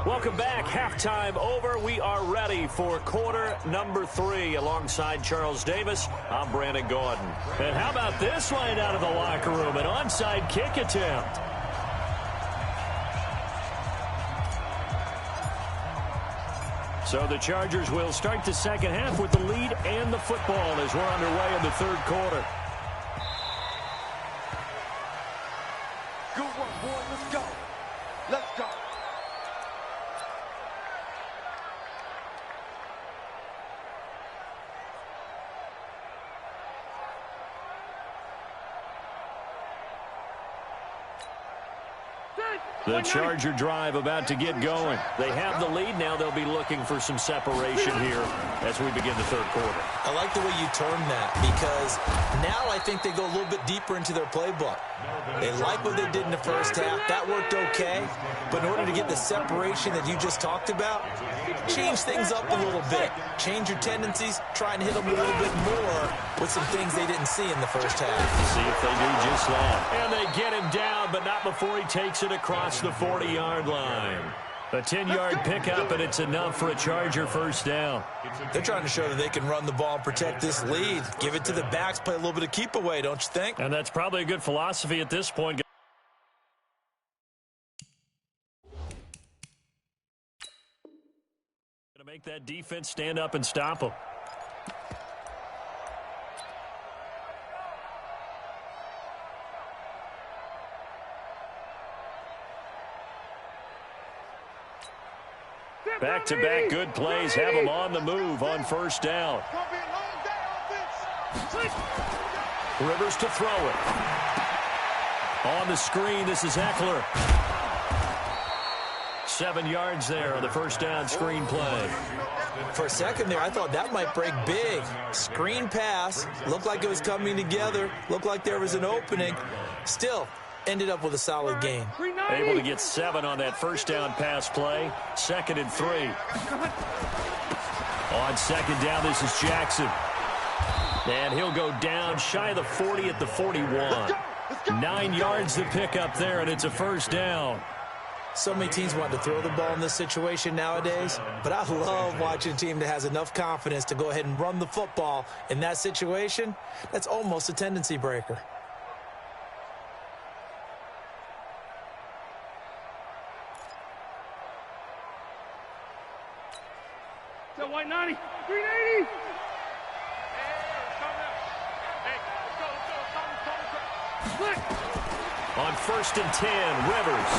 Welcome back. Halftime over. We are ready for quarter number 3. Alongside Charles Davis, I'm Brandon Gordon. And how about this line out of the locker room? An onside kick attempt. So the Chargers will start the second half with the lead and the football as we're underway in the third quarter. Good work, boy. Let's go. Let's go. The Charger drive about to get going. They have the lead. Now they'll be looking for some separation here as we begin the third quarter. I like the way you term that because now I think they go a little bit deeper into their playbook. They like what they did in the first half. That worked okay. But in order to get the separation that you just talked about, change things up a little bit. Change your tendencies. Try and hit them a little bit more with some things they didn't see in the first half. See if they do just that. And they get him down, but not before he takes it across the 40-yard line. A 10-yard pickup, and it's enough for a Charger first down. They're trying to show that they can run the ball and protect this lead. Give it to the backs, play a little bit of keep away, don't you think? And that's probably a good philosophy at this point. Going to make that defense stand up and stop them. Back-to-back good plays have them on the move on first down. Rivers to throw it. On the screen, this is Eckler. 7 yards there on the first down screen play. For a second there, I thought that might break big. Screen pass. Looked like it was coming together. Looked like there was an opening. Still, ended up with a solid gain. Able to get 7 on that first down pass play. 2nd and 3. On second down, this is Jackson. And he'll go down shy of the 40 at the 41. 9 yards to pick up there, and it's a first down. So many teams want to throw the ball in this situation nowadays, but I love watching a team that has enough confidence to go ahead and run the football in that situation. That's almost a tendency breaker. That white 90, 380. On 1st and 10, Rivers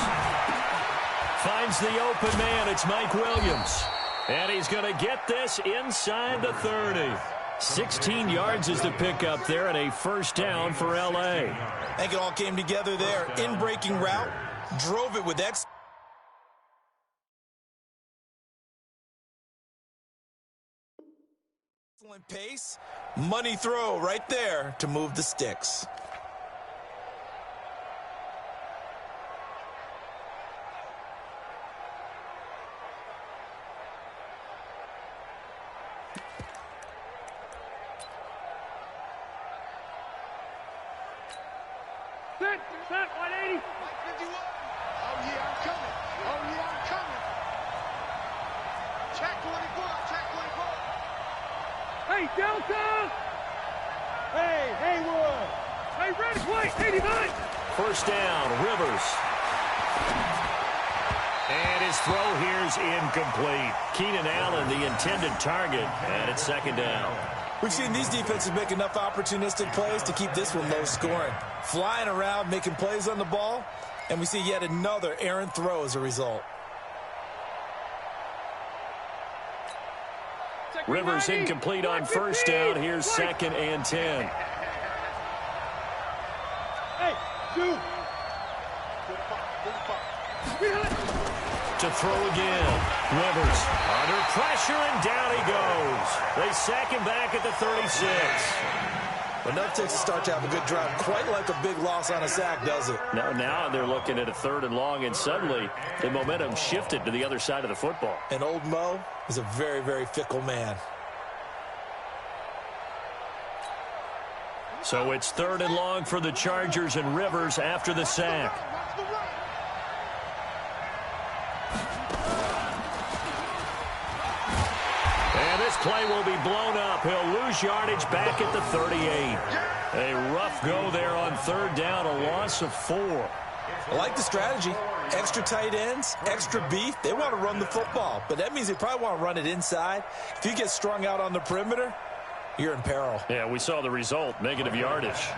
finds the open man. It's Mike Williams. And he's going to get this inside the 30. 16 yards is the pickup there, and a first down for L.A. I think it all came together there. In-breaking route, drove it with excellent pace. Money throw right there to move the sticks. Set, 180. 51. Oh, yeah, I'm coming. Oh, yeah, I'm coming. Check 24, check 24. Hey, Delta! Hey, Haywood! Hey, Red White, 89! First down, Rivers. And his throw here's incomplete. Keenan Allen, the intended target, and it's second down. We've seen these defenses make enough opportunistic plays to keep this one low scoring. Flying around, making plays on the ball, and we see yet another errant throw as a result. Rivers incomplete on first down. Here's second and 10. Hey, dude. To throw again. Rivers under pressure, and down he goes. They sack him back at the 36. Enough takes a start to have a good drive. Quite like a big loss on a sack, does it? No, now they're looking at a 3rd and long, and suddenly the momentum shifted to the other side of the football. And old Mo is a very, very fickle man. So it's 3rd and long for the Chargers, and Rivers after the sack. And this play will be blown up. He'll lose yardage back at the 38. A rough go there on 3rd down, a loss of 4. I like the strategy. Extra tight ends, extra beef. They want to run the football, but that means they probably want to run it inside. If you get strung out on the perimeter, you're in peril. Yeah, we saw the result, negative yardage.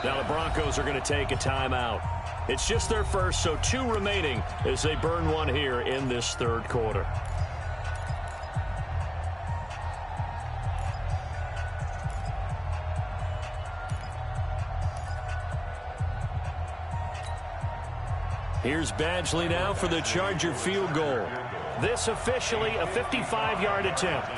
Now the Broncos are going to take a timeout. It's just their first, so 2 remaining as they burn one here in this 3rd quarter. Here's Badgley now for the Charger field goal. This officially a 55-yard attempt.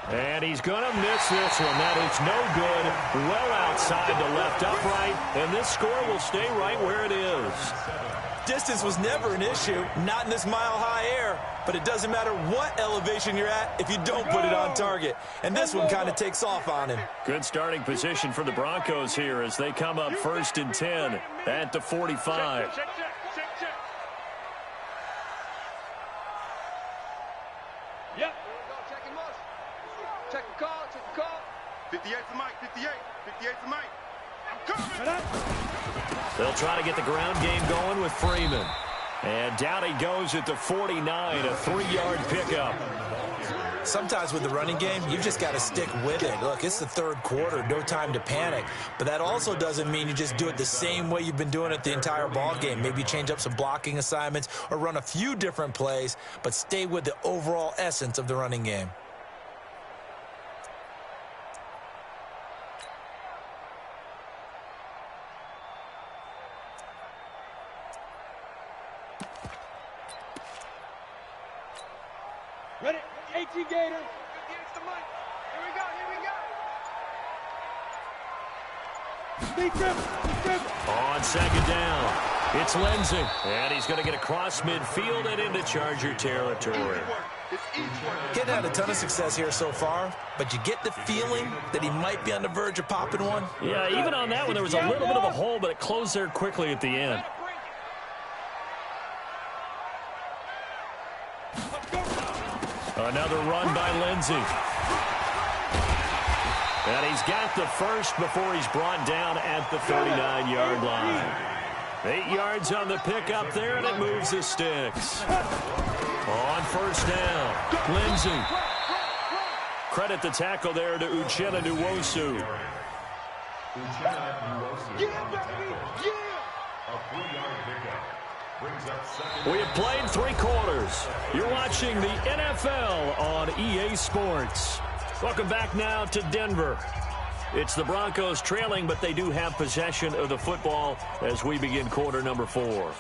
And he's going to miss this one. That is no good. Well outside the left upright, and this score will stay right where it is. Distance was never an issue, not in this mile-high air, but it doesn't matter what elevation you're at if you don't put it on target. And this one kind of takes off on him. Good starting position for the Broncos here as they come up 1st and 10 at the 45. Check. Yep. Check and motion. Check the call. 58 for Mike, 58 for Mike. I'm coming. They'll try to get the ground game going with Freeman. And down he goes at the 49, a 3-yard pickup. Sometimes with the running game, you've just got to stick with it. Look, it's the 3rd quarter, no time to panic. But that also doesn't mean you just do it the same way you've been doing it the entire ball game. Maybe change up some blocking assignments or run a few different plays, but stay with the overall essence of the running game. Ready? 18 Gator. 58's the mic. Here we go. On 2nd down, it's Lindsey. And he's going to get across midfield and into Charger territory. Getting had a ton of success here so far, but you get the feeling that he might be on the verge of popping one. Yeah, even on that one, there was a little bit of a hole, but it closed there quickly at the end. Another run by Lindsey. And he's got the first before he's brought down at the 39-yard line. 8 yards on the pickup there, and it moves the sticks. On 1st down, Lindsey. Credit the tackle there to Uchenna Nwosu. We have played 3 quarters. You're watching the NFL on EA Sports. Welcome back now to Denver. It's the Broncos trailing, but they do have possession of the football as we begin quarter number 4.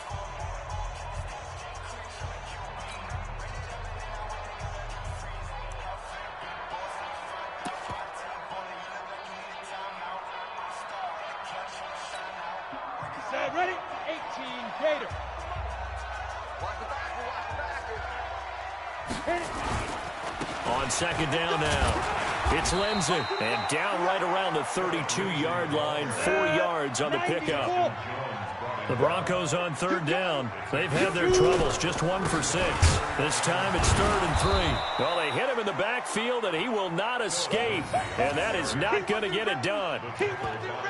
Ready? 18 Gator. On 2nd down now, it's Lindsey. And down right around the 32-yard line, 4 yards on the pickup. The Broncos on third down. They've had their troubles, just 1 for 6. This time it's 3rd and 3. Well, they hit him in the backfield, and he will not escape. And that is not going to get it done.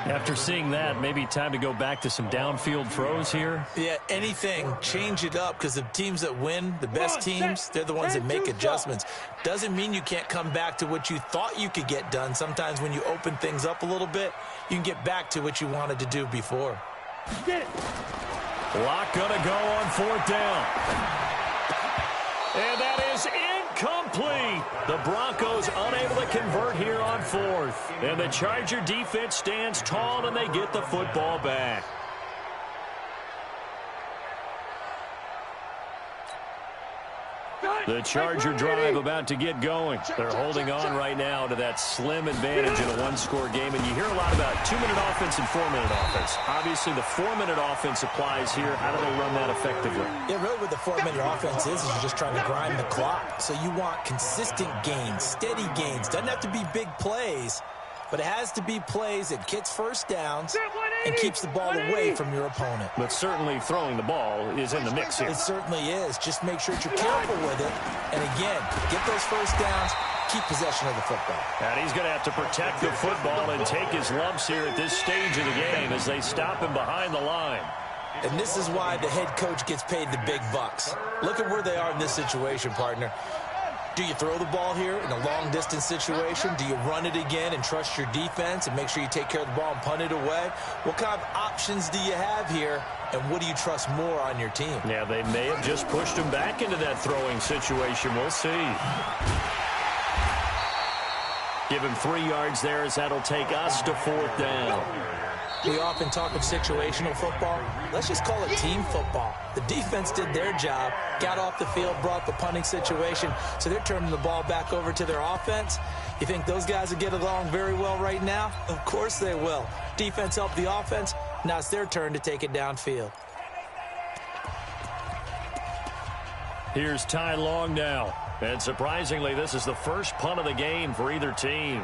After seeing that, maybe time to go back to some downfield throws here. Yeah, anything. Change it up, because the teams that win, the best teams, they're the ones that make adjustments. Doesn't mean you can't come back to what you thought you could get done. Sometimes when you open things up a little bit, you can get back to what you wanted to do before. Get it. Lock gonna go on 4th down. And that is incomplete. The Broncos unable to convert here on 4th. And the Charger defense stands tall, and they get the football back. The Charger drive about to get going. They're holding on right now to that slim advantage in a one-score game. And you hear a lot about 2-minute offense and 4-minute offense. Obviously, the 4-minute offense applies here. How do they run that effectively? Yeah, really what the 4-minute offense is you're just trying to grind the clock. So you want consistent gains, steady gains. Doesn't have to be big plays, but it has to be plays that gets first downs and keeps the ball away from your opponent. But certainly throwing the ball is in the mix here. It certainly is. Just make sure that you're careful with it. And again, get those first downs, keep possession of the football. And he's going to have to protect the football and take his lumps here at this stage of the game as they stop him behind the line. And this is why the head coach gets paid the big bucks. Look at where they are in this situation, partner. Do you throw the ball here in a long-distance situation? Do you run it again and trust your defense and make sure you take care of the ball and punt it away? What kind of options do you have here, and what do you trust more on your team? Yeah, they may have just pushed him back into that throwing situation. We'll see. Give him 3 yards there as that'll take us to 4th down. We often talk of situational football. Let's just call it team football. The defense did their job, got off the field, brought the punting situation, so they're turning the ball back over to their offense. You think those guys will get along very well right now? Of course they will. Defense helped the offense. Now it's their turn to take it downfield. Here's Ty Long now. And surprisingly, this is the first punt of the game for either team.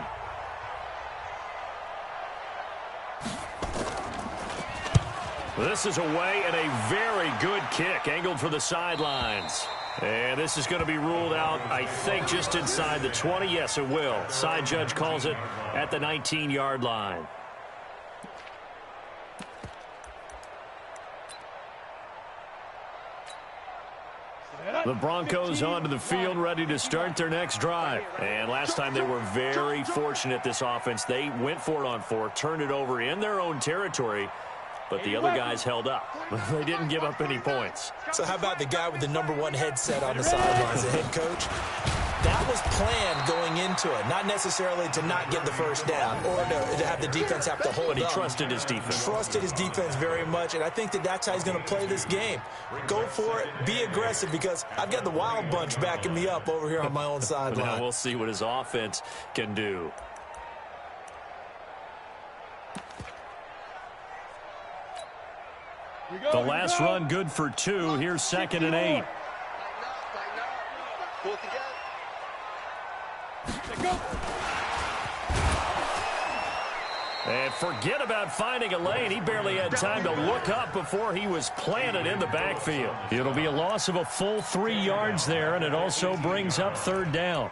This is away and a very good kick angled for the sidelines. And this is going to be ruled out, I think, just inside the 20. Yes, it will. Side judge calls it at the 19-yard line. The Broncos onto the field, ready to start their next drive. And last time they were very fortunate, this offense. They went for it on 4, turned it over in their own territory, but the other guys held up. They didn't give up any points. So how about the guy with the #1 headset on the sidelines, the head coach? That was planned going into it, not necessarily to not get the first down or to have the defense have to hold But he up. trusted his defense. Trusted his defense very much, and I think that that's how he's going to play this game. Go for it, be aggressive, because I've got the wild bunch backing me up over here on my own sideline. Now we'll see what his offense can do. The last run good for 2. Here's 2nd and 8. Pull it together. And forget about finding a lane. He barely had time to look up before he was planted in the backfield. It'll be a loss of a full 3 yards there, and it also brings up 3rd down.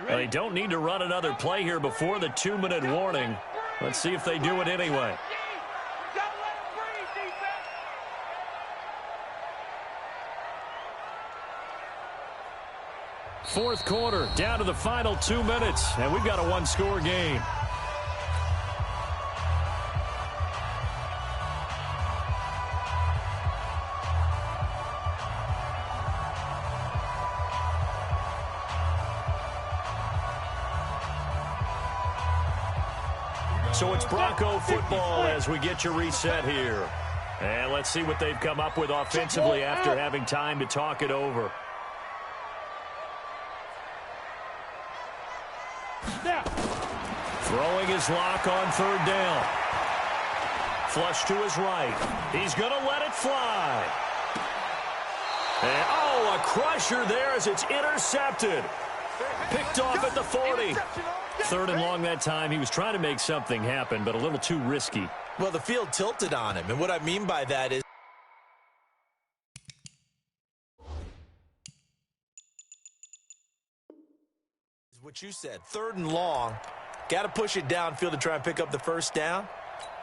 They don't need to run another play here before the 2-minute warning. Let's see if they do it anyway. Fourth quarter, down to the final 2 minutes, and we've got a one-score game. So it's Bronco football as we get you reset here. And let's see what they've come up with offensively after having time to talk it over. Throwing his lock on 3rd down. Flush to his right. He's going to let it fly. And, oh, a crusher there as it's intercepted. Picked off at the 40. 3rd and long that time. He was trying to make something happen, but a little too risky. Well, the field tilted on him, and what I mean by that is what you said. 3rd and long, got to push it downfield to try and pick up the first down.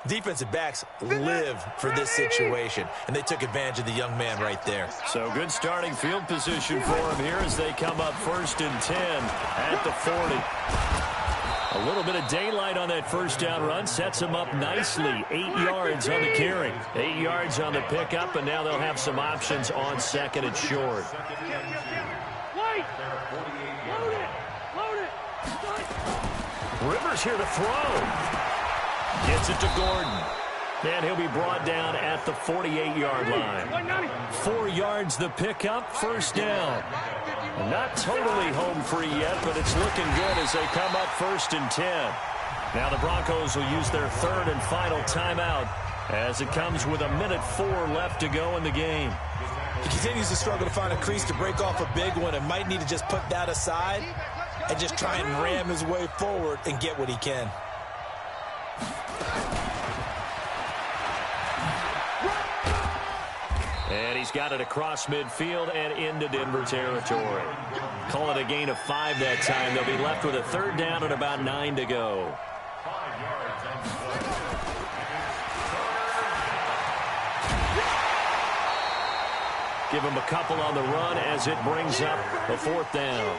Defensive backs live for this situation, and they took advantage of the young man right there. So good starting field position for him here as they come up 1st and 10 at the 40. A little bit of daylight on that first down run sets them up nicely. 8 yards on the carry, 8 yards on the pickup, and now they'll have some options on 2nd and short. Rivers here to throw. Gets it to Gordon. And he'll be brought down at the 48-yard line. 4 yards the pickup, 1st down. Not totally home free yet, but it's looking good as they come up 1st and 10. Now the Broncos will use their 3rd and final timeout as it comes with 1:04 left to go in the game. He continues to struggle to find a crease to break off a big one and might need to just put that aside and just try and ram his way forward and get what he can. And he's got it across midfield and into Denver territory. Call it a gain of 5 that time. They'll be left with a 3rd down and about 9 to go. Give him a couple on the run as it brings up a 4th down.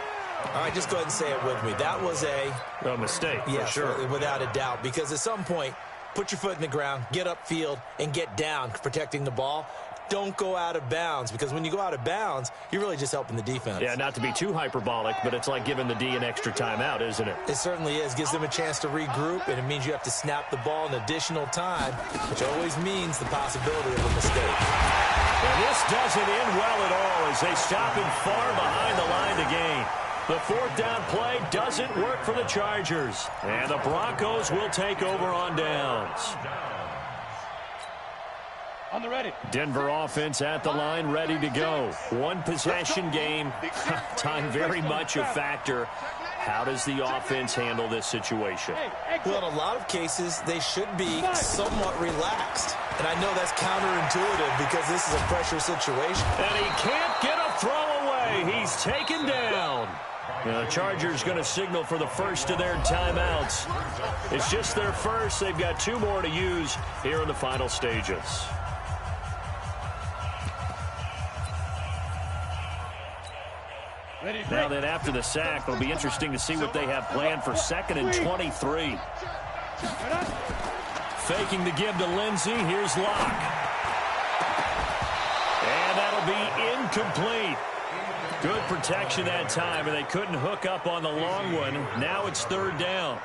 All right, just go ahead and say it with me. That was a mistake, yeah, for sure. Without a doubt, because at some point, put your foot in the ground, get upfield, and get down, protecting the ball. Don't go out of bounds, because when you go out of bounds, you're really just helping the defense. Yeah, not to be too hyperbolic, but it's like giving the D an extra timeout, isn't it? It certainly is. Gives them a chance to regroup, and it means you have to snap the ball in additional time, which always means the possibility of a mistake. And this doesn't end well at all as they stop him far behind the line to gain. The 4th down play doesn't work for the Chargers, and the Broncos will take over on downs. On the ready. Denver offense at the line, ready to go. 1 possession game. Time very much a factor. How does the offense handle this situation? Well, in a lot of cases, they should be somewhat relaxed. And I know that's counterintuitive because this is a pressure situation. And he can't get a throw away. He's taken down. The Chargers going to signal for the first of their timeouts. It's just their first. They've got 2 more to use here in the final stages. Now then, after the sack, it'll be interesting to see what they have planned for 2nd and 23. Faking the give to Lindsey. Here's Locke. And that'll be incomplete. Good protection that time, and they couldn't hook up on the long one. Now it's 3rd down.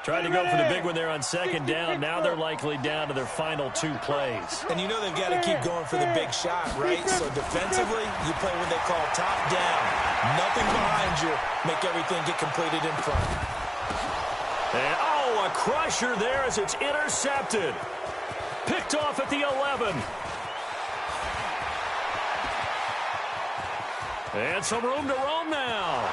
Tried to go for the big one there on 2nd down. Now they're likely down to their final 2 plays. And you know they've got to keep going for the big shot, right? So defensively, you play what they call top down. Nothing behind you. Make everything get completed in front. And, oh, a crusher there as it's intercepted. Picked off at the 11. And some room to roam now.